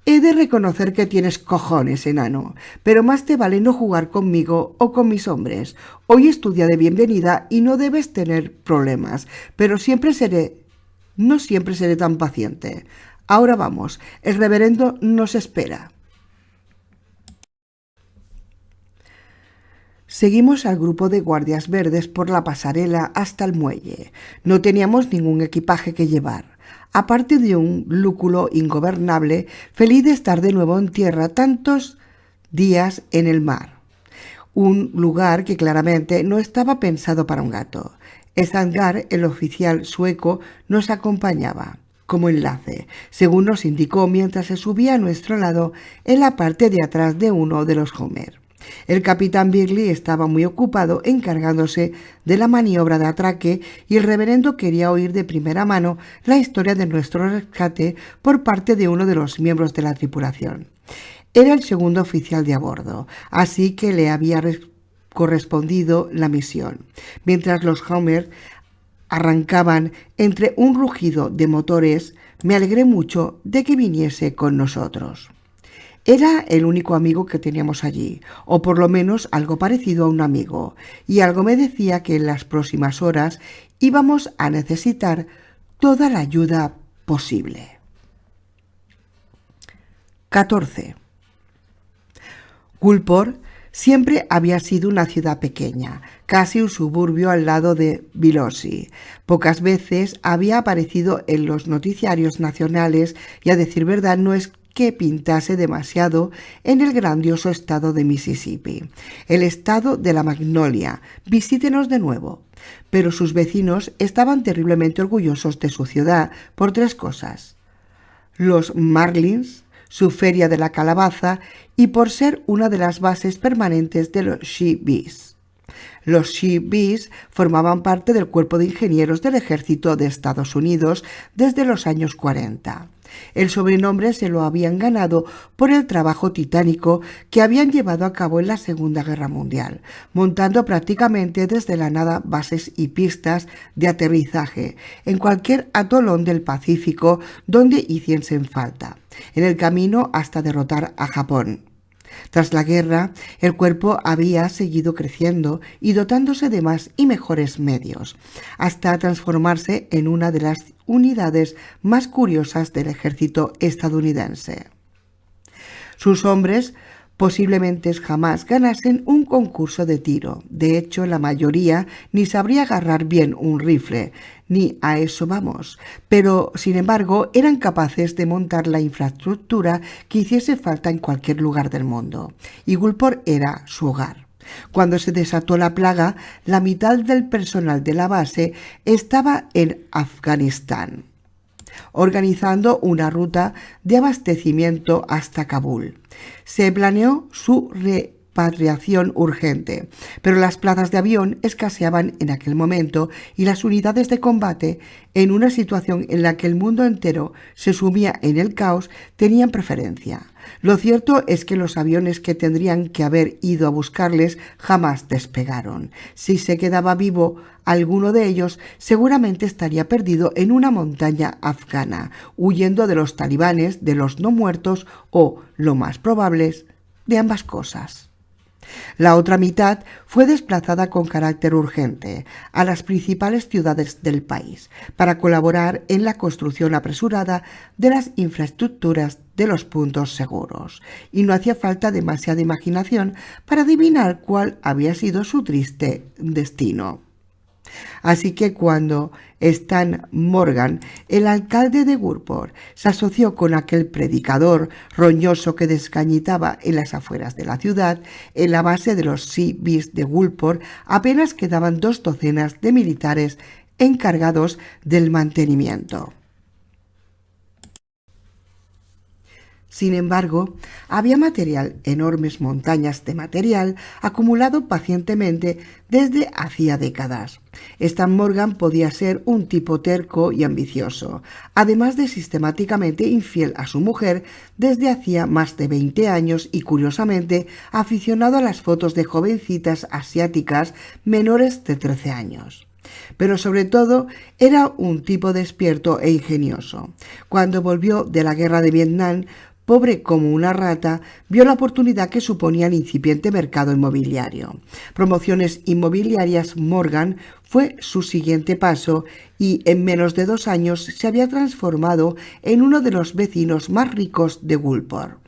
He de reconocer que tienes cojones, enano, pero más te vale no jugar conmigo o con mis hombres. Hoy es tu día de bienvenida y no debes tener problemas, pero no siempre seré tan paciente. Ahora vamos, el reverendo nos espera. Seguimos al grupo de guardias verdes por la pasarela hasta el muelle. No teníamos ningún equipaje que llevar, aparte de un lúculo ingobernable, feliz de estar de nuevo en tierra tantos días en el mar. Un lugar que claramente no estaba pensado para un gato. Esandgar, el oficial sueco, nos acompañaba como enlace, según nos indicó mientras se subía a nuestro lado en la parte de atrás de uno de los Homer. El capitán Birley estaba muy ocupado encargándose de la maniobra de atraque y el reverendo quería oír de primera mano la historia de nuestro rescate por parte de uno de los miembros de la tripulación. Era el segundo oficial de a bordo, así que le había correspondido la misión. Mientras los Homer arrancaban entre un rugido de motores, me alegré mucho de que viniese con nosotros. Era el único amigo que teníamos allí, o por lo menos algo parecido a un amigo, y algo me decía que en las próximas horas íbamos a necesitar toda la ayuda posible. 14. Gulport siempre había sido una ciudad pequeña, casi un suburbio al lado de Biloxi. Pocas veces había aparecido en los noticiarios nacionales y, a decir verdad, no es que pintase demasiado en el grandioso estado de Mississippi, el estado de la magnolia. Visítenos de nuevo. Pero sus vecinos estaban terriblemente orgullosos de su ciudad por 3 cosas: los Marlins, su feria de la calabaza y por ser una de las bases permanentes de los She Bees. Los She Bees formaban parte del cuerpo de ingenieros del ejército de Estados Unidos desde los años 40. El sobrenombre se lo habían ganado por el trabajo titánico que habían llevado a cabo en la Segunda Guerra Mundial, montando prácticamente desde la nada bases y pistas de aterrizaje en cualquier atolón del Pacífico donde hiciesen falta, en el camino hasta derrotar a Japón. Tras la guerra, el cuerpo había seguido creciendo y dotándose de más y mejores medios, hasta transformarse en una de las unidades más curiosas del ejército estadounidense. Sus hombres posiblemente jamás ganasen un concurso de tiro. De hecho, la mayoría ni sabría agarrar bien un rifle, ni a eso vamos. Pero, sin embargo, eran capaces de montar la infraestructura que hiciese falta en cualquier lugar del mundo. Y Gulport era su hogar. Cuando se desató la plaga, la mitad del personal de la base estaba en Afganistán, organizando una ruta de abastecimiento hasta Kabul. Se planeó su repatriación urgente, pero las plazas de avión escaseaban en aquel momento y las unidades de combate, en una situación en la que el mundo entero se sumía en el caos, tenían preferencia. Lo cierto es que los aviones que tendrían que haber ido a buscarles jamás despegaron. Si se quedaba vivo alguno de ellos, seguramente estaría perdido en una montaña afgana, huyendo de los talibanes, de los no muertos o, lo más probable, de ambas cosas. La otra mitad fue desplazada con carácter urgente a las principales ciudades del país para colaborar en la construcción apresurada de las infraestructuras de los puntos seguros, y no hacía falta demasiada imaginación para adivinar cuál había sido su triste destino. Así que cuando Stan Morgan, el alcalde de Gulport, se asoció con aquel predicador roñoso que descañitaba en las afueras de la ciudad, en la base de los Sea Beast de Gulport apenas quedaban 2 docenas de militares encargados del mantenimiento. Sin embargo, había enormes montañas de material acumulado pacientemente desde hacía décadas. Stan Morgan podía ser un tipo terco y ambicioso, además de sistemáticamente infiel a su mujer desde hacía más de 20 años y, curiosamente, aficionado a las fotos de jovencitas asiáticas menores de 13 años. Pero sobre todo era un tipo despierto e ingenioso. Cuando volvió de la guerra de Vietnam, pobre como una rata, vio la oportunidad que suponía el incipiente mercado inmobiliario. Promociones Inmobiliarias Morgan fue su siguiente paso y en menos de 2 años se había transformado en uno de los vecinos más ricos de Gulport.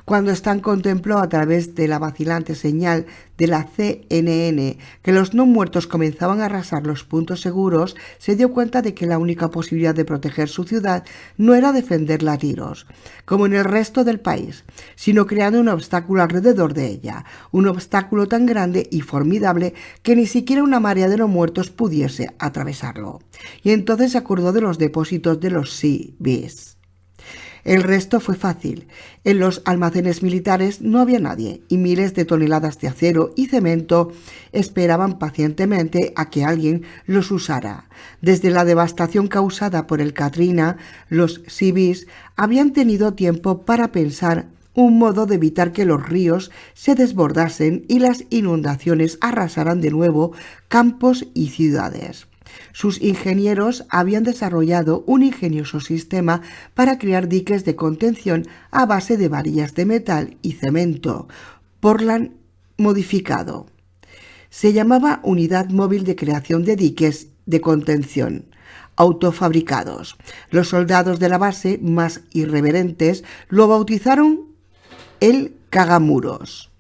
Cuando Stan contempló a través de la vacilante señal de la CNN que los no muertos comenzaban a arrasar los puntos seguros, se dio cuenta de que la única posibilidad de proteger su ciudad no era defenderla a tiros, como en el resto del país, sino creando un obstáculo alrededor de ella, un obstáculo tan grande y formidable que ni siquiera una marea de no muertos pudiese atravesarlo. Y entonces se acordó de los depósitos de los Sea Beast. El resto fue fácil. En los almacenes militares no había nadie y miles de toneladas de acero y cemento esperaban pacientemente a que alguien los usara. Desde la devastación causada por el Katrina, los Sea Beast habían tenido tiempo para pensar un modo de evitar que los ríos se desbordasen y las inundaciones arrasaran de nuevo campos y ciudades. Sus ingenieros habían desarrollado un ingenioso sistema para crear diques de contención a base de varillas de metal y cemento, Portland modificado. Se llamaba Unidad Móvil de Creación de Diques de Contención, autofabricados. Los soldados de la base, más irreverentes, lo bautizaron el Cagamuros.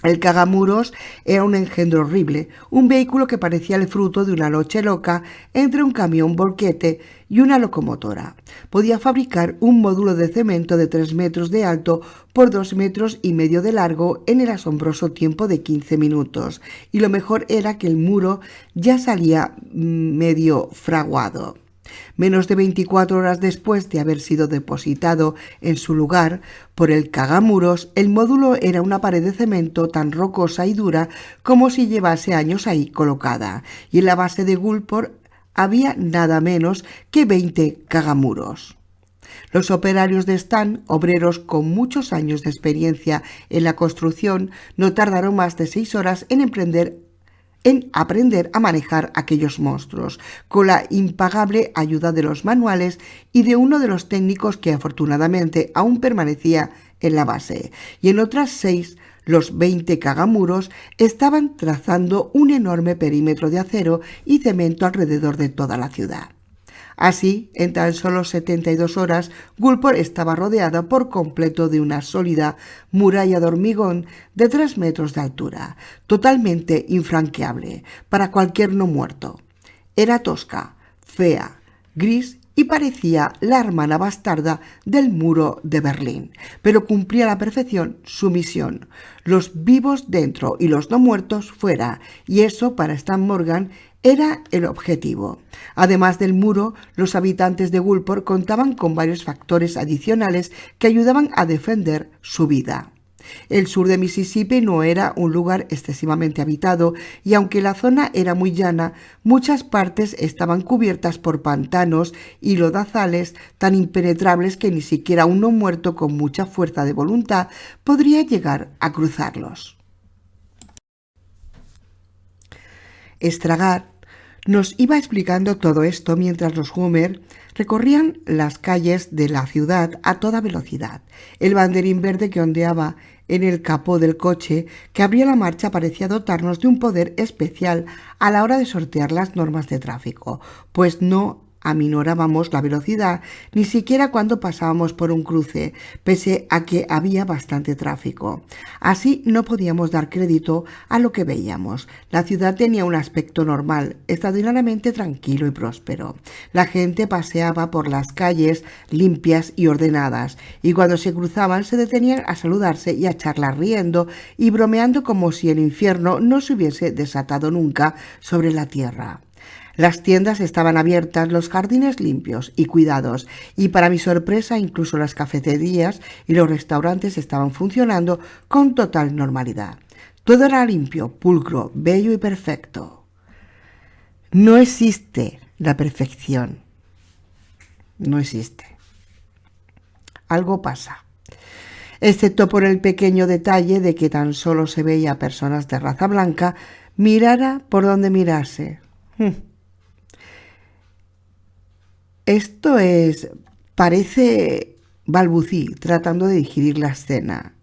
El Cagamuros era un engendro horrible, un vehículo que parecía el fruto de una noche loca entre un camión volquete y una locomotora. Podía fabricar un módulo de cemento de 3 metros de alto por 2,5 metros de largo en el asombroso tiempo de 15 minutos, y lo mejor era que el muro ya salía medio fraguado. Menos de 24 horas después de haber sido depositado en su lugar por el Cagamuros, el módulo era una pared de cemento tan rocosa y dura como si llevase años ahí colocada, y en la base de Gulport había nada menos que 20 Cagamuros. Los operarios de Stan, obreros con muchos años de experiencia en la construcción, no tardaron más de 6 horas en aprender a manejar aquellos monstruos, con la impagable ayuda de los manuales y de uno de los técnicos que afortunadamente aún permanecía en la base, y en otras 6, los 20 Cagamuros estaban trazando un enorme perímetro de acero y cemento alrededor de toda la ciudad. Así, en tan solo 72 horas, Gulport estaba rodeada por completo de una sólida muralla de hormigón de 3 metros de altura, totalmente infranqueable para cualquier no muerto. Era tosca, fea, gris y parecía la hermana bastarda del muro de Berlín, pero cumplía a la perfección su misión: los vivos dentro y los no muertos fuera, y eso para Stan Morgan era el objetivo. Además del muro, los habitantes de Gulport contaban con varios factores adicionales que ayudaban a defender su vida. El sur de Mississippi no era un lugar excesivamente habitado y aunque la zona era muy llana, muchas partes estaban cubiertas por pantanos y lodazales tan impenetrables que ni siquiera un no muerto con mucha fuerza de voluntad podría llegar a cruzarlos. Stragar nos iba explicando todo esto mientras los Homer recorrían las calles de la ciudad a toda velocidad. El banderín verde que ondeaba en el capó del coche que abría la marcha parecía dotarnos de un poder especial a la hora de sortear las normas de tráfico, pues no aminorábamos la velocidad ni siquiera cuando pasábamos por un cruce, pese a que había bastante tráfico. Así no podíamos dar crédito a lo que veíamos. La ciudad tenía un aspecto normal, extraordinariamente tranquilo y próspero. La gente paseaba por las calles limpias y ordenadas, y cuando se cruzaban se detenían a saludarse y a charlar riendo y bromeando como si el infierno no se hubiese desatado nunca sobre la tierra. Las tiendas estaban abiertas, los jardines limpios y cuidados, y para mi sorpresa incluso las cafeterías y los restaurantes estaban funcionando con total normalidad. Todo era limpio, pulcro, bello y perfecto. No existe la perfección. No existe. Algo pasa. Excepto por el pequeño detalle de que tan solo se veía a personas de raza blanca, mirara por donde mirase. Parece balbucí, tratando de digerir la escena.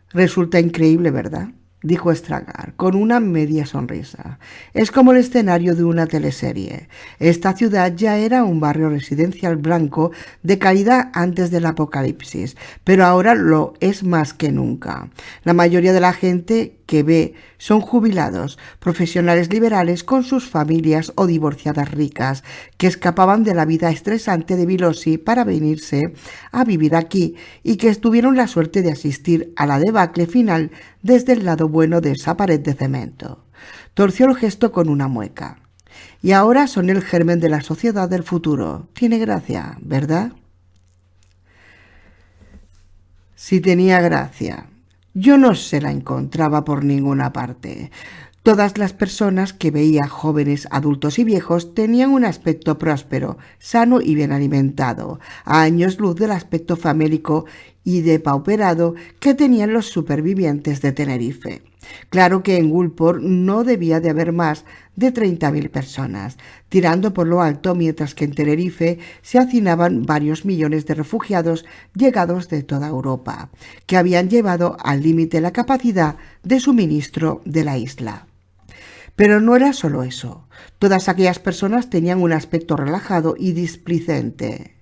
Resulta increíble, ¿verdad?, dijo Stragar, con una media sonrisa. Es como el escenario de una teleserie. Esta ciudad ya era un barrio residencial blanco de calidad antes del apocalipsis, pero ahora lo es más que nunca. La mayoría de la gente que ve son jubilados, profesionales liberales con sus familias o divorciadas ricas, que escapaban de la vida estresante de Biloxi para venirse a vivir aquí y que tuvieron la suerte de asistir a la debacle final desde el lado bueno de esa pared de cemento. Torció el gesto con una mueca. Y ahora son el germen de la sociedad del futuro. Tiene gracia, ¿verdad? Sí tenía gracia. Yo no se la encontraba por ninguna parte. Todas las personas que veía, jóvenes, adultos y viejos, tenían un aspecto próspero, sano y bien alimentado, a años luz del aspecto famélico y depauperado que tenían los supervivientes de Tenerife. Claro que en Gulfport no debía de haber más de 30.000 personas, tirando por lo alto, mientras que en Tenerife se hacinaban varios millones de refugiados llegados de toda Europa, que habían llevado al límite la capacidad de suministro de la isla. Pero no era solo eso. Todas aquellas personas tenían un aspecto relajado y displicente,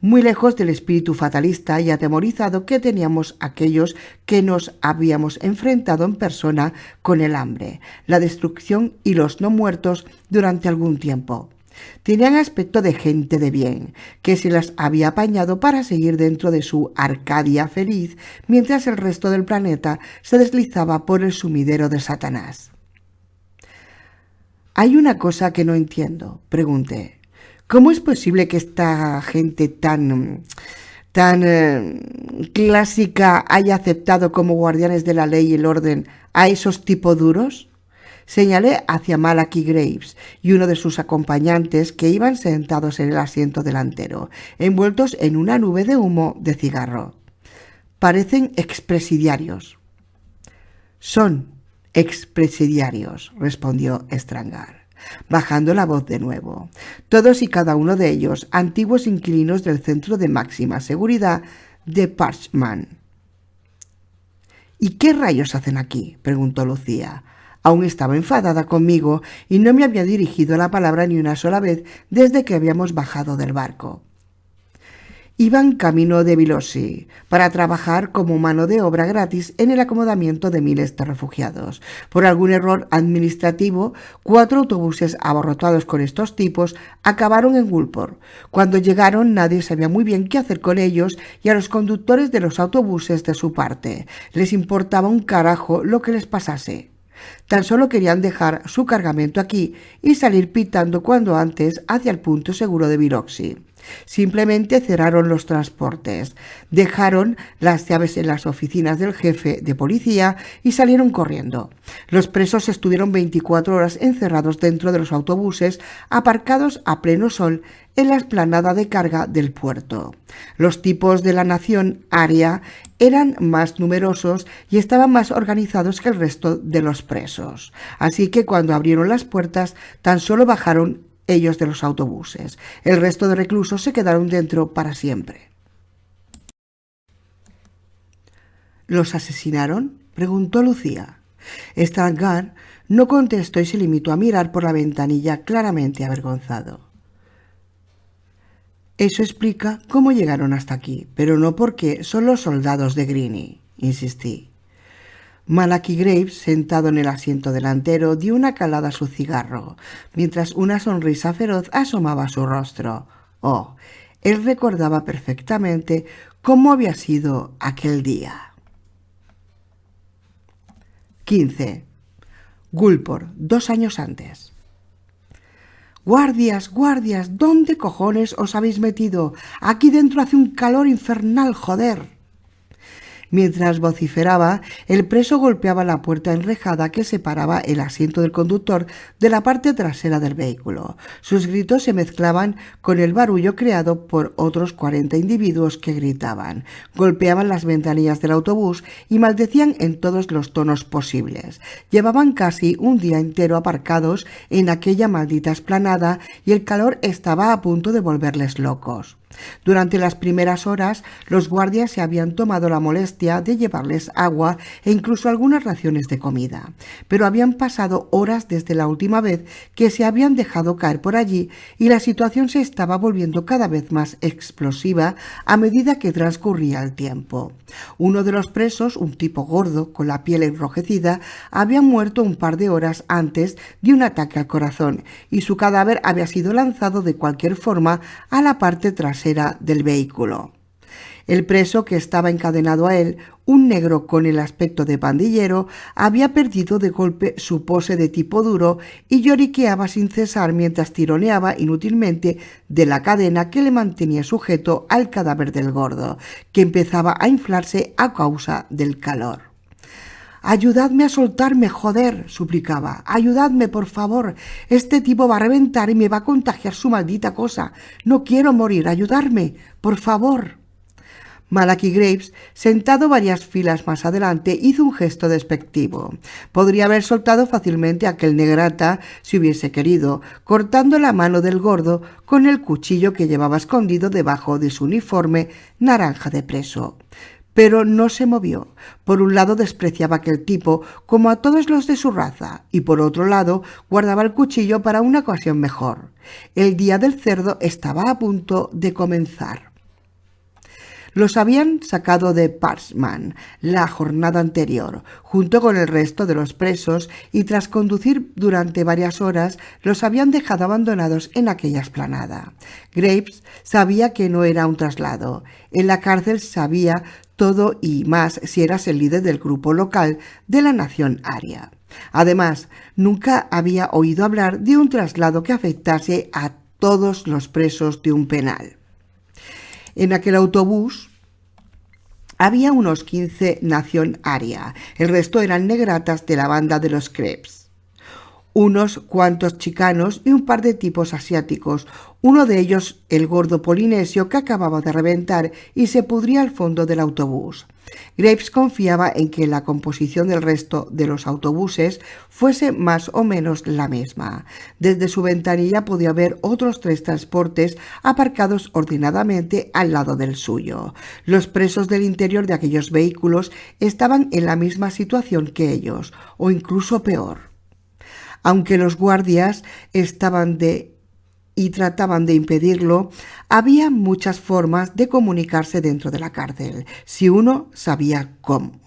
muy lejos del espíritu fatalista y atemorizado que teníamos aquellos que nos habíamos enfrentado en persona con el hambre, la destrucción y los no muertos durante algún tiempo. Tenían aspecto de gente de bien, que se las había apañado para seguir dentro de su Arcadia feliz, mientras el resto del planeta se deslizaba por el sumidero de Satanás. «Hay una cosa que no entiendo», pregunté. «¿Cómo es posible que esta gente tan clásica haya aceptado como guardianes de la ley y el orden a esos tipos duros?» Señalé hacia Malachi Graves y uno de sus acompañantes que iban sentados en el asiento delantero, envueltos en una nube de humo de cigarro. «Parecen expresidiarios». «Son expresidiarios», respondió Stragar, bajando la voz de nuevo. «Todos y cada uno de ellos antiguos inquilinos del centro de máxima seguridad de Parchman». «¿Y qué rayos hacen aquí?», preguntó Lucía. Aún estaba enfadada conmigo y no me había dirigido la palabra ni una sola vez desde que habíamos bajado del barco. Iban camino de Biloxi para trabajar como mano de obra gratis en el acomodamiento de miles de refugiados. Por algún error administrativo, 4 autobuses abarrotados con estos tipos acabaron en Gulfport. Cuando llegaron, nadie sabía muy bien qué hacer con ellos y a los conductores de los autobuses, de su parte, les importaba un carajo lo que les pasase. Tan solo querían dejar su cargamento aquí y salir pitando cuando antes hacia el punto seguro de Biloxi. Simplemente cerraron los transportes, dejaron las llaves en las oficinas del jefe de policía y salieron corriendo. Los presos estuvieron 24 horas encerrados dentro de los autobuses aparcados a pleno sol en la explanada de carga del puerto. Los tipos de la nación aria eran más numerosos y estaban más organizados que el resto de los presos. Así que cuando abrieron las puertas, tan solo bajaron ellos de los autobuses. El resto de reclusos se quedaron dentro para siempre. ¿Los asesinaron?, preguntó Lucía. Strangar no contestó y se limitó a mirar por la ventanilla claramente avergonzado. Eso explica cómo llegaron hasta aquí, pero no porque son los soldados de Greene, insistí. Malachi Graves, sentado en el asiento delantero, dio una calada a su cigarro, mientras una sonrisa feroz asomaba a su rostro. Oh, él recordaba perfectamente cómo había sido aquel día. 15. Gulport, 2 años antes. «Guardias, guardias, ¿dónde cojones os habéis metido? Aquí dentro hace un calor infernal, joder». Mientras vociferaba, el preso golpeaba la puerta enrejada que separaba el asiento del conductor de la parte trasera del vehículo. Sus gritos se mezclaban con el barullo creado por otros 40 individuos que gritaban, golpeaban las ventanillas del autobús y maldecían en todos los tonos posibles. Llevaban casi un día entero aparcados en aquella maldita explanada y el calor estaba a punto de volverles locos. Durante las primeras horas, los guardias se habían tomado la molestia de llevarles agua e incluso algunas raciones de comida, pero habían pasado horas desde la última vez que se habían dejado caer por allí y la situación se estaba volviendo cada vez más explosiva a medida que transcurría el tiempo. Uno de los presos, un tipo gordo con la piel enrojecida, había muerto un par de horas antes de un ataque al corazón y su cadáver había sido lanzado de cualquier forma a la parte trasera del vehículo. El preso que estaba encadenado a él, un negro con el aspecto de pandillero, había perdido de golpe su pose de tipo duro y lloriqueaba sin cesar mientras tironeaba inútilmente de la cadena que le mantenía sujeto al cadáver del gordo, que empezaba a inflarse a causa del calor. «Ayudadme a soltarme, joder», suplicaba. «Ayudadme, por favor. Este tipo va a reventar y me va a contagiar su maldita cosa. No quiero morir. Ayudarme, por favor». Malachi Graves, sentado varias filas más adelante, hizo un gesto despectivo. Podría haber soltado fácilmente a aquel negrata si hubiese querido, cortando la mano del gordo con el cuchillo que llevaba escondido debajo de su uniforme naranja de preso. Pero no se movió. Por un lado despreciaba a aquel tipo como a todos los de su raza, y por otro lado guardaba el cuchillo para una ocasión mejor. El día del cerdo estaba a punto de comenzar. Los habían sacado de Parchman la jornada anterior, junto con el resto de los presos, y tras conducir durante varias horas, los habían dejado abandonados en aquella explanada. Graves sabía que no era un traslado. En la cárcel sabía todo y más si eras el líder del grupo local de la nación aria. Además, nunca había oído hablar de un traslado que afectase a todos los presos de un penal. En aquel autobús había unos 15 nación aria, el resto eran negratas de la banda de los Krebs. Unos cuantos chicanos y un par de tipos asiáticos, uno de ellos el gordo polinesio que acababa de reventar y se pudría al fondo del autobús. Graves confiaba en que la composición del resto de los autobuses fuese más o menos la misma. Desde su ventanilla podía ver otros 3 transportes aparcados ordenadamente al lado del suyo. Los presos del interior de aquellos vehículos estaban en la misma situación que ellos, o incluso peor. Aunque los guardias trataban de impedirlo, había muchas formas de comunicarse dentro de la cárcel, si uno sabía cómo.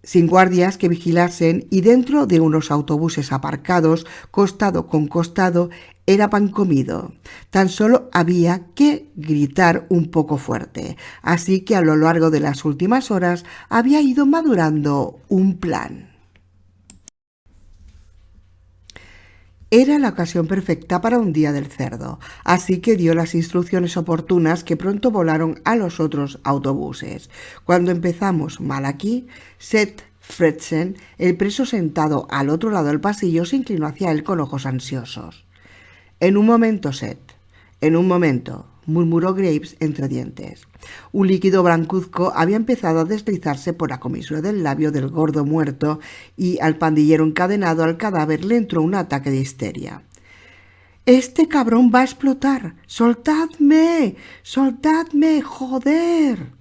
Sin guardias que vigilasen y dentro de unos autobuses aparcados, costado con costado, era pan comido. Tan solo había que gritar un poco fuerte. Así que a lo largo de las últimas horas había ido madurando un plan. Era la ocasión perfecta para un día del cerdo, así que dio las instrucciones oportunas que pronto volaron a los otros autobuses. Cuando empezamos Malachi, Seth Fredsen, el preso sentado al otro lado del pasillo, se inclinó hacia él con ojos ansiosos. «En un momento, Seth, en un momento», murmuró Graves entre dientes. Un líquido blancuzco había empezado a deslizarse por la comisura del labio del gordo muerto y al pandillero encadenado al cadáver le entró un ataque de histeria. «¡Este cabrón va a explotar! ¡Soltadme! ¡Soltadme! ¡Joder!».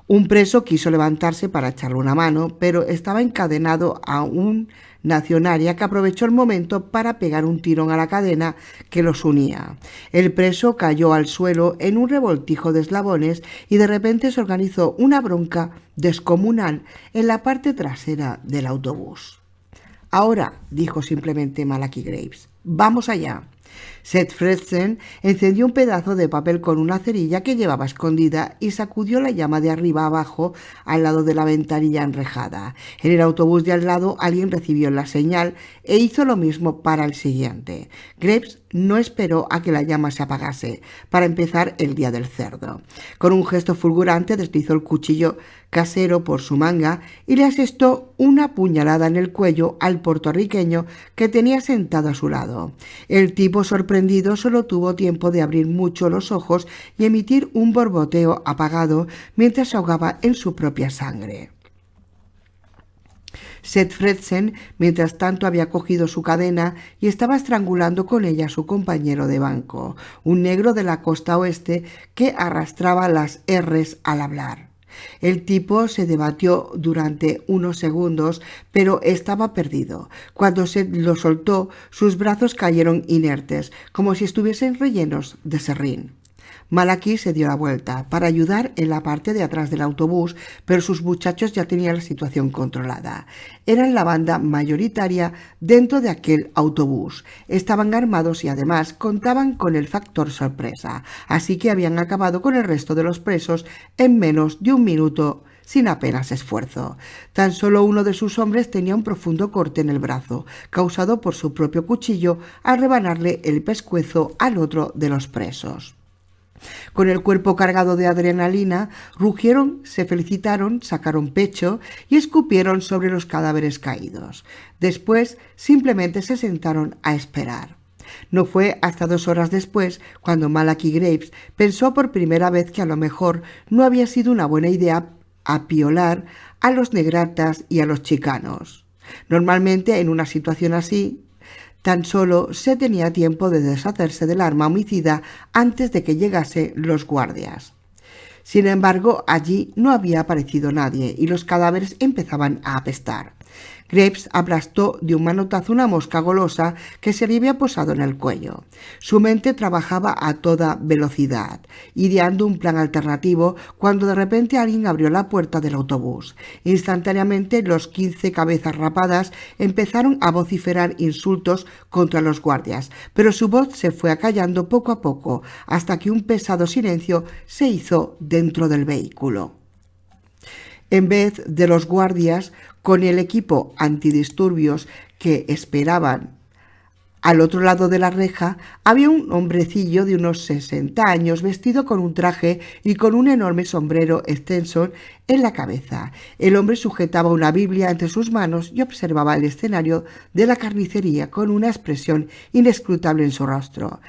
Un preso quiso levantarse para echarle una mano, pero estaba encadenado a un nacionaria que aprovechó el momento para pegar un tirón a la cadena que los unía. El preso cayó al suelo en un revoltijo de eslabones y de repente se organizó una bronca descomunal en la parte trasera del autobús. «Ahora», dijo simplemente Malachi Graves, «vamos allá». Seth Fredsen encendió un pedazo de papel con una cerilla que llevaba escondida y sacudió la llama de arriba abajo al lado de la ventanilla enrejada. En el autobús de al lado alguien recibió la señal e hizo lo mismo para el siguiente. Graves no esperó a que la llama se apagase para empezar el día del cerdo. Con un gesto fulgurante deslizó el cuchillo casero por su manga y le asestó una puñalada en el cuello al puertorriqueño que tenía sentado a su lado. El tipo, sorprendido, solo tuvo tiempo de abrir mucho los ojos y emitir un borboteo apagado mientras se ahogaba en su propia sangre. Seth Fredsen, mientras tanto, había cogido su cadena y estaba estrangulando con ella a su compañero de banco, un negro de la costa oeste que arrastraba las R's al hablar. El tipo se debatió durante unos segundos, pero estaba perdido. Cuando se lo soltó, sus brazos cayeron inertes, como si estuviesen rellenos de serrín. Malachi se dio la vuelta para ayudar en la parte de atrás del autobús, pero sus muchachos ya tenían la situación controlada. Eran la banda mayoritaria dentro de aquel autobús. Estaban armados y además contaban con el factor sorpresa, así que habían acabado con el resto de los presos en menos de un minuto, sin apenas esfuerzo. Tan solo uno de sus hombres tenía un profundo corte en el brazo, causado por su propio cuchillo al rebanarle el pescuezo al otro de los presos. Con el cuerpo cargado de adrenalina, rugieron, se felicitaron, sacaron pecho y escupieron sobre los cadáveres caídos. Después simplemente se sentaron a esperar. No fue hasta 2 horas después cuando Malachi Graves pensó por primera vez que a lo mejor no había sido una buena idea apiolar a los negratas y a los chicanos. Normalmente en una situación así, tan solo se tenía tiempo de deshacerse del arma homicida antes de que llegasen los guardias. Sin embargo, allí no había aparecido nadie y los cadáveres empezaban a apestar. Graves aplastó de un manotazo una mosca golosa que se le había posado en el cuello. Su mente trabajaba a toda velocidad, ideando un plan alternativo cuando de repente alguien abrió la puerta del autobús. Instantáneamente los 15 cabezas rapadas empezaron a vociferar insultos contra los guardias, pero su voz se fue acallando poco a poco hasta que un pesado silencio se hizo dentro del vehículo. En vez de los guardias, con el equipo antidisturbios que esperaban al otro lado de la reja, había un hombrecillo de unos 60 años vestido con un traje y con un enorme sombrero extenso en la cabeza. El hombre sujetaba una Biblia entre sus manos y observaba el escenario de la carnicería con una expresión inescrutable en su rostro.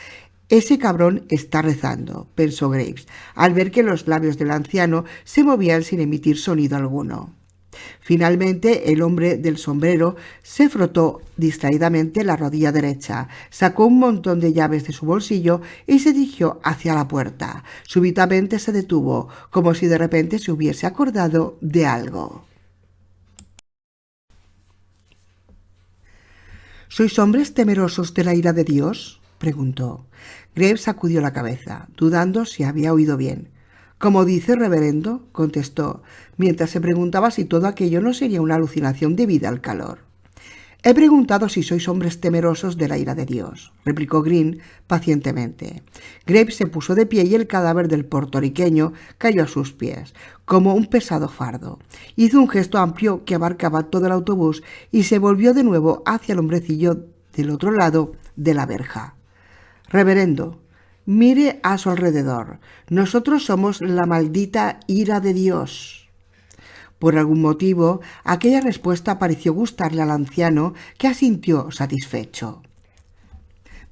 «Ese cabrón está rezando», pensó Graves, al ver que los labios del anciano se movían sin emitir sonido alguno. Finalmente, el hombre del sombrero se frotó distraídamente la rodilla derecha, sacó un montón de llaves de su bolsillo y se dirigió hacia la puerta. Súbitamente se detuvo, como si de repente se hubiese acordado de algo. «¿Sois hombres temerosos de la ira de Dios?», preguntó. Graves sacudió la cabeza, dudando si había oído bien. «Como dice, reverendo», contestó, mientras se preguntaba si todo aquello no sería una alucinación debida al calor. «He preguntado si sois hombres temerosos de la ira de Dios», replicó Green pacientemente. Graves se puso de pie y el cadáver del puertorriqueño cayó a sus pies, como un pesado fardo. Hizo un gesto amplio que abarcaba todo el autobús y se volvió de nuevo hacia el hombrecillo hacia el otro lado de la verja. «Reverendo, mire a su alrededor. Nosotros somos la maldita ira de Dios». Por algún motivo, aquella respuesta pareció gustarle al anciano, que asintió satisfecho.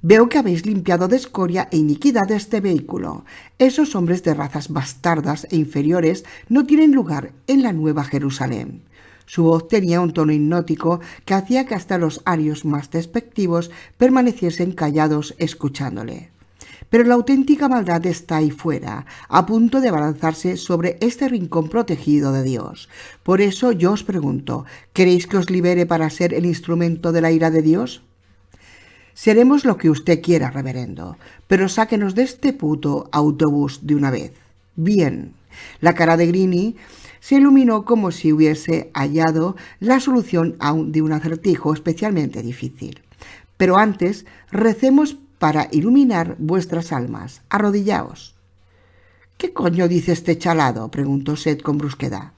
«Veo que habéis limpiado de escoria e iniquidad este vehículo. Esos hombres de razas bastardas e inferiores no tienen lugar en la Nueva Jerusalén». Su voz tenía un tono hipnótico que hacía que hasta los arios más despectivos permaneciesen callados escuchándole. Pero la auténtica maldad está ahí fuera, a punto de abalanzarse sobre este rincón protegido de Dios. Por eso yo os pregunto, ¿queréis que os libere para ser el instrumento de la ira de Dios? Seremos lo que usted quiera, reverendo, pero sáquenos de este puto autobús de una vez. Bien. La cara de Greenie se iluminó como si hubiese hallado la solución de un acertijo especialmente difícil. Pero antes, recemos para iluminar vuestras almas. Arrodillaos. ¿Qué coño dice este chalado?, preguntó Seth con brusquedad.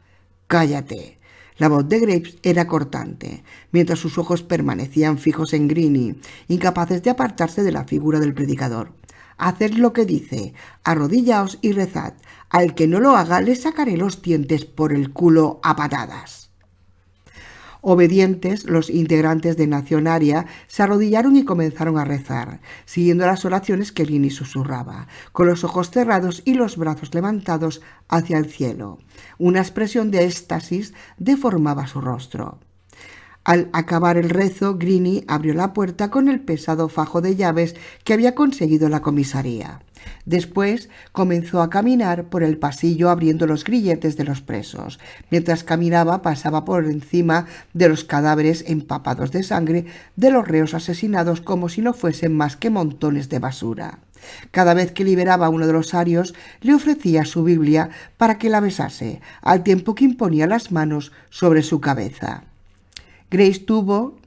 Cállate. La voz de Graves era cortante, mientras sus ojos permanecían fijos en Greenie, incapaces de apartarse de la figura del predicador. Haced lo que dice, arrodillaos y rezad. Al que no lo haga, le sacaré los dientes por el culo a patadas. Obedientes, los integrantes de Nación Aria se arrodillaron y comenzaron a rezar, siguiendo las oraciones que Greenie susurraba, con los ojos cerrados y los brazos levantados hacia el cielo. Una expresión de éxtasis deformaba su rostro. Al acabar el rezo, Greenie abrió la puerta con el pesado fajo de llaves que había conseguido la comisaría. Después comenzó a caminar por el pasillo abriendo los grilletes de los presos. Mientras caminaba, pasaba por encima de los cadáveres empapados de sangre de los reos asesinados como si no fuesen más que montones de basura. Cada vez que liberaba a uno de los arios, le ofrecía su Biblia para que la besase, al tiempo que imponía las manos sobre su cabeza. Grace tuvo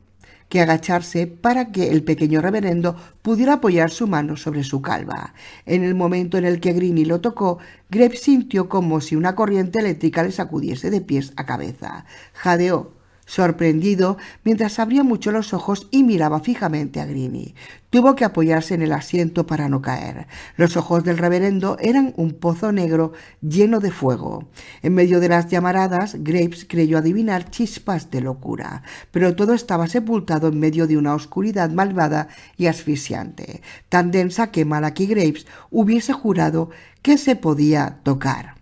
que agacharse para que el pequeño reverendo pudiera apoyar su mano sobre su calva. En el momento en el que Greenie lo tocó, Graves sintió como si una corriente eléctrica le sacudiese de pies a cabeza. Jadeó, sorprendido, mientras abría mucho los ojos y miraba fijamente a Greenie. Tuvo que apoyarse en el asiento para no caer. Los ojos del reverendo eran un pozo negro lleno de fuego. En medio de las llamaradas, Graves creyó adivinar chispas de locura, pero todo estaba sepultado en medio de una oscuridad malvada y asfixiante, tan densa que Malachi Graves hubiese jurado que se podía tocar.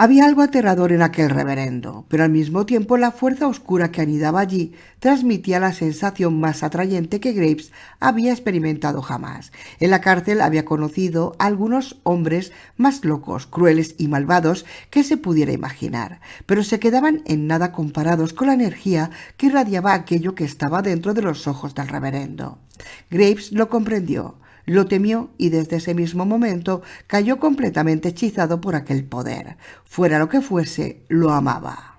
Había algo aterrador en aquel reverendo, pero al mismo tiempo la fuerza oscura que anidaba allí transmitía la sensación más atrayente que Graves había experimentado jamás. En la cárcel había conocido a algunos hombres más locos, crueles y malvados que se pudiera imaginar, pero se quedaban en nada comparados con la energía que irradiaba aquello que estaba dentro de los ojos del reverendo. Graves lo comprendió. Lo temió y desde ese mismo momento cayó completamente hechizado por aquel poder. Fuera lo que fuese, lo amaba.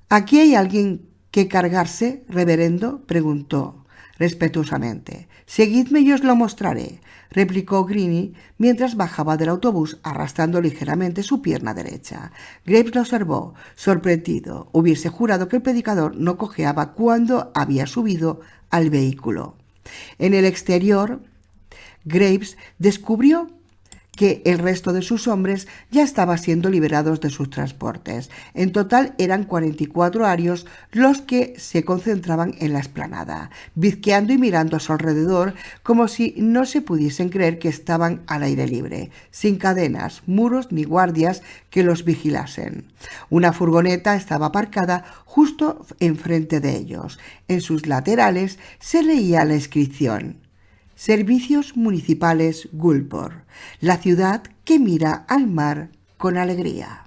¿Aquí hay alguien que cargarse, reverendo?, preguntó respetuosamente. Seguidme y os lo mostraré, replicó Greenie mientras bajaba del autobús arrastrando ligeramente su pierna derecha. Graves lo observó, sorprendido. Hubiese jurado que el predicador no cojeaba cuando había subido al vehículo. En el exterior, Graves descubrió que el resto de sus hombres ya estaba siendo liberados de sus transportes. En total eran 44 arios los que se concentraban en la explanada, bizqueando y mirando a su alrededor como si no se pudiesen creer que estaban al aire libre, sin cadenas, muros ni guardias que los vigilasen. Una furgoneta estaba aparcada justo enfrente de ellos. En sus laterales se leía la inscripción: Servicios Municipales Gulpor, la ciudad que mira al mar con alegría.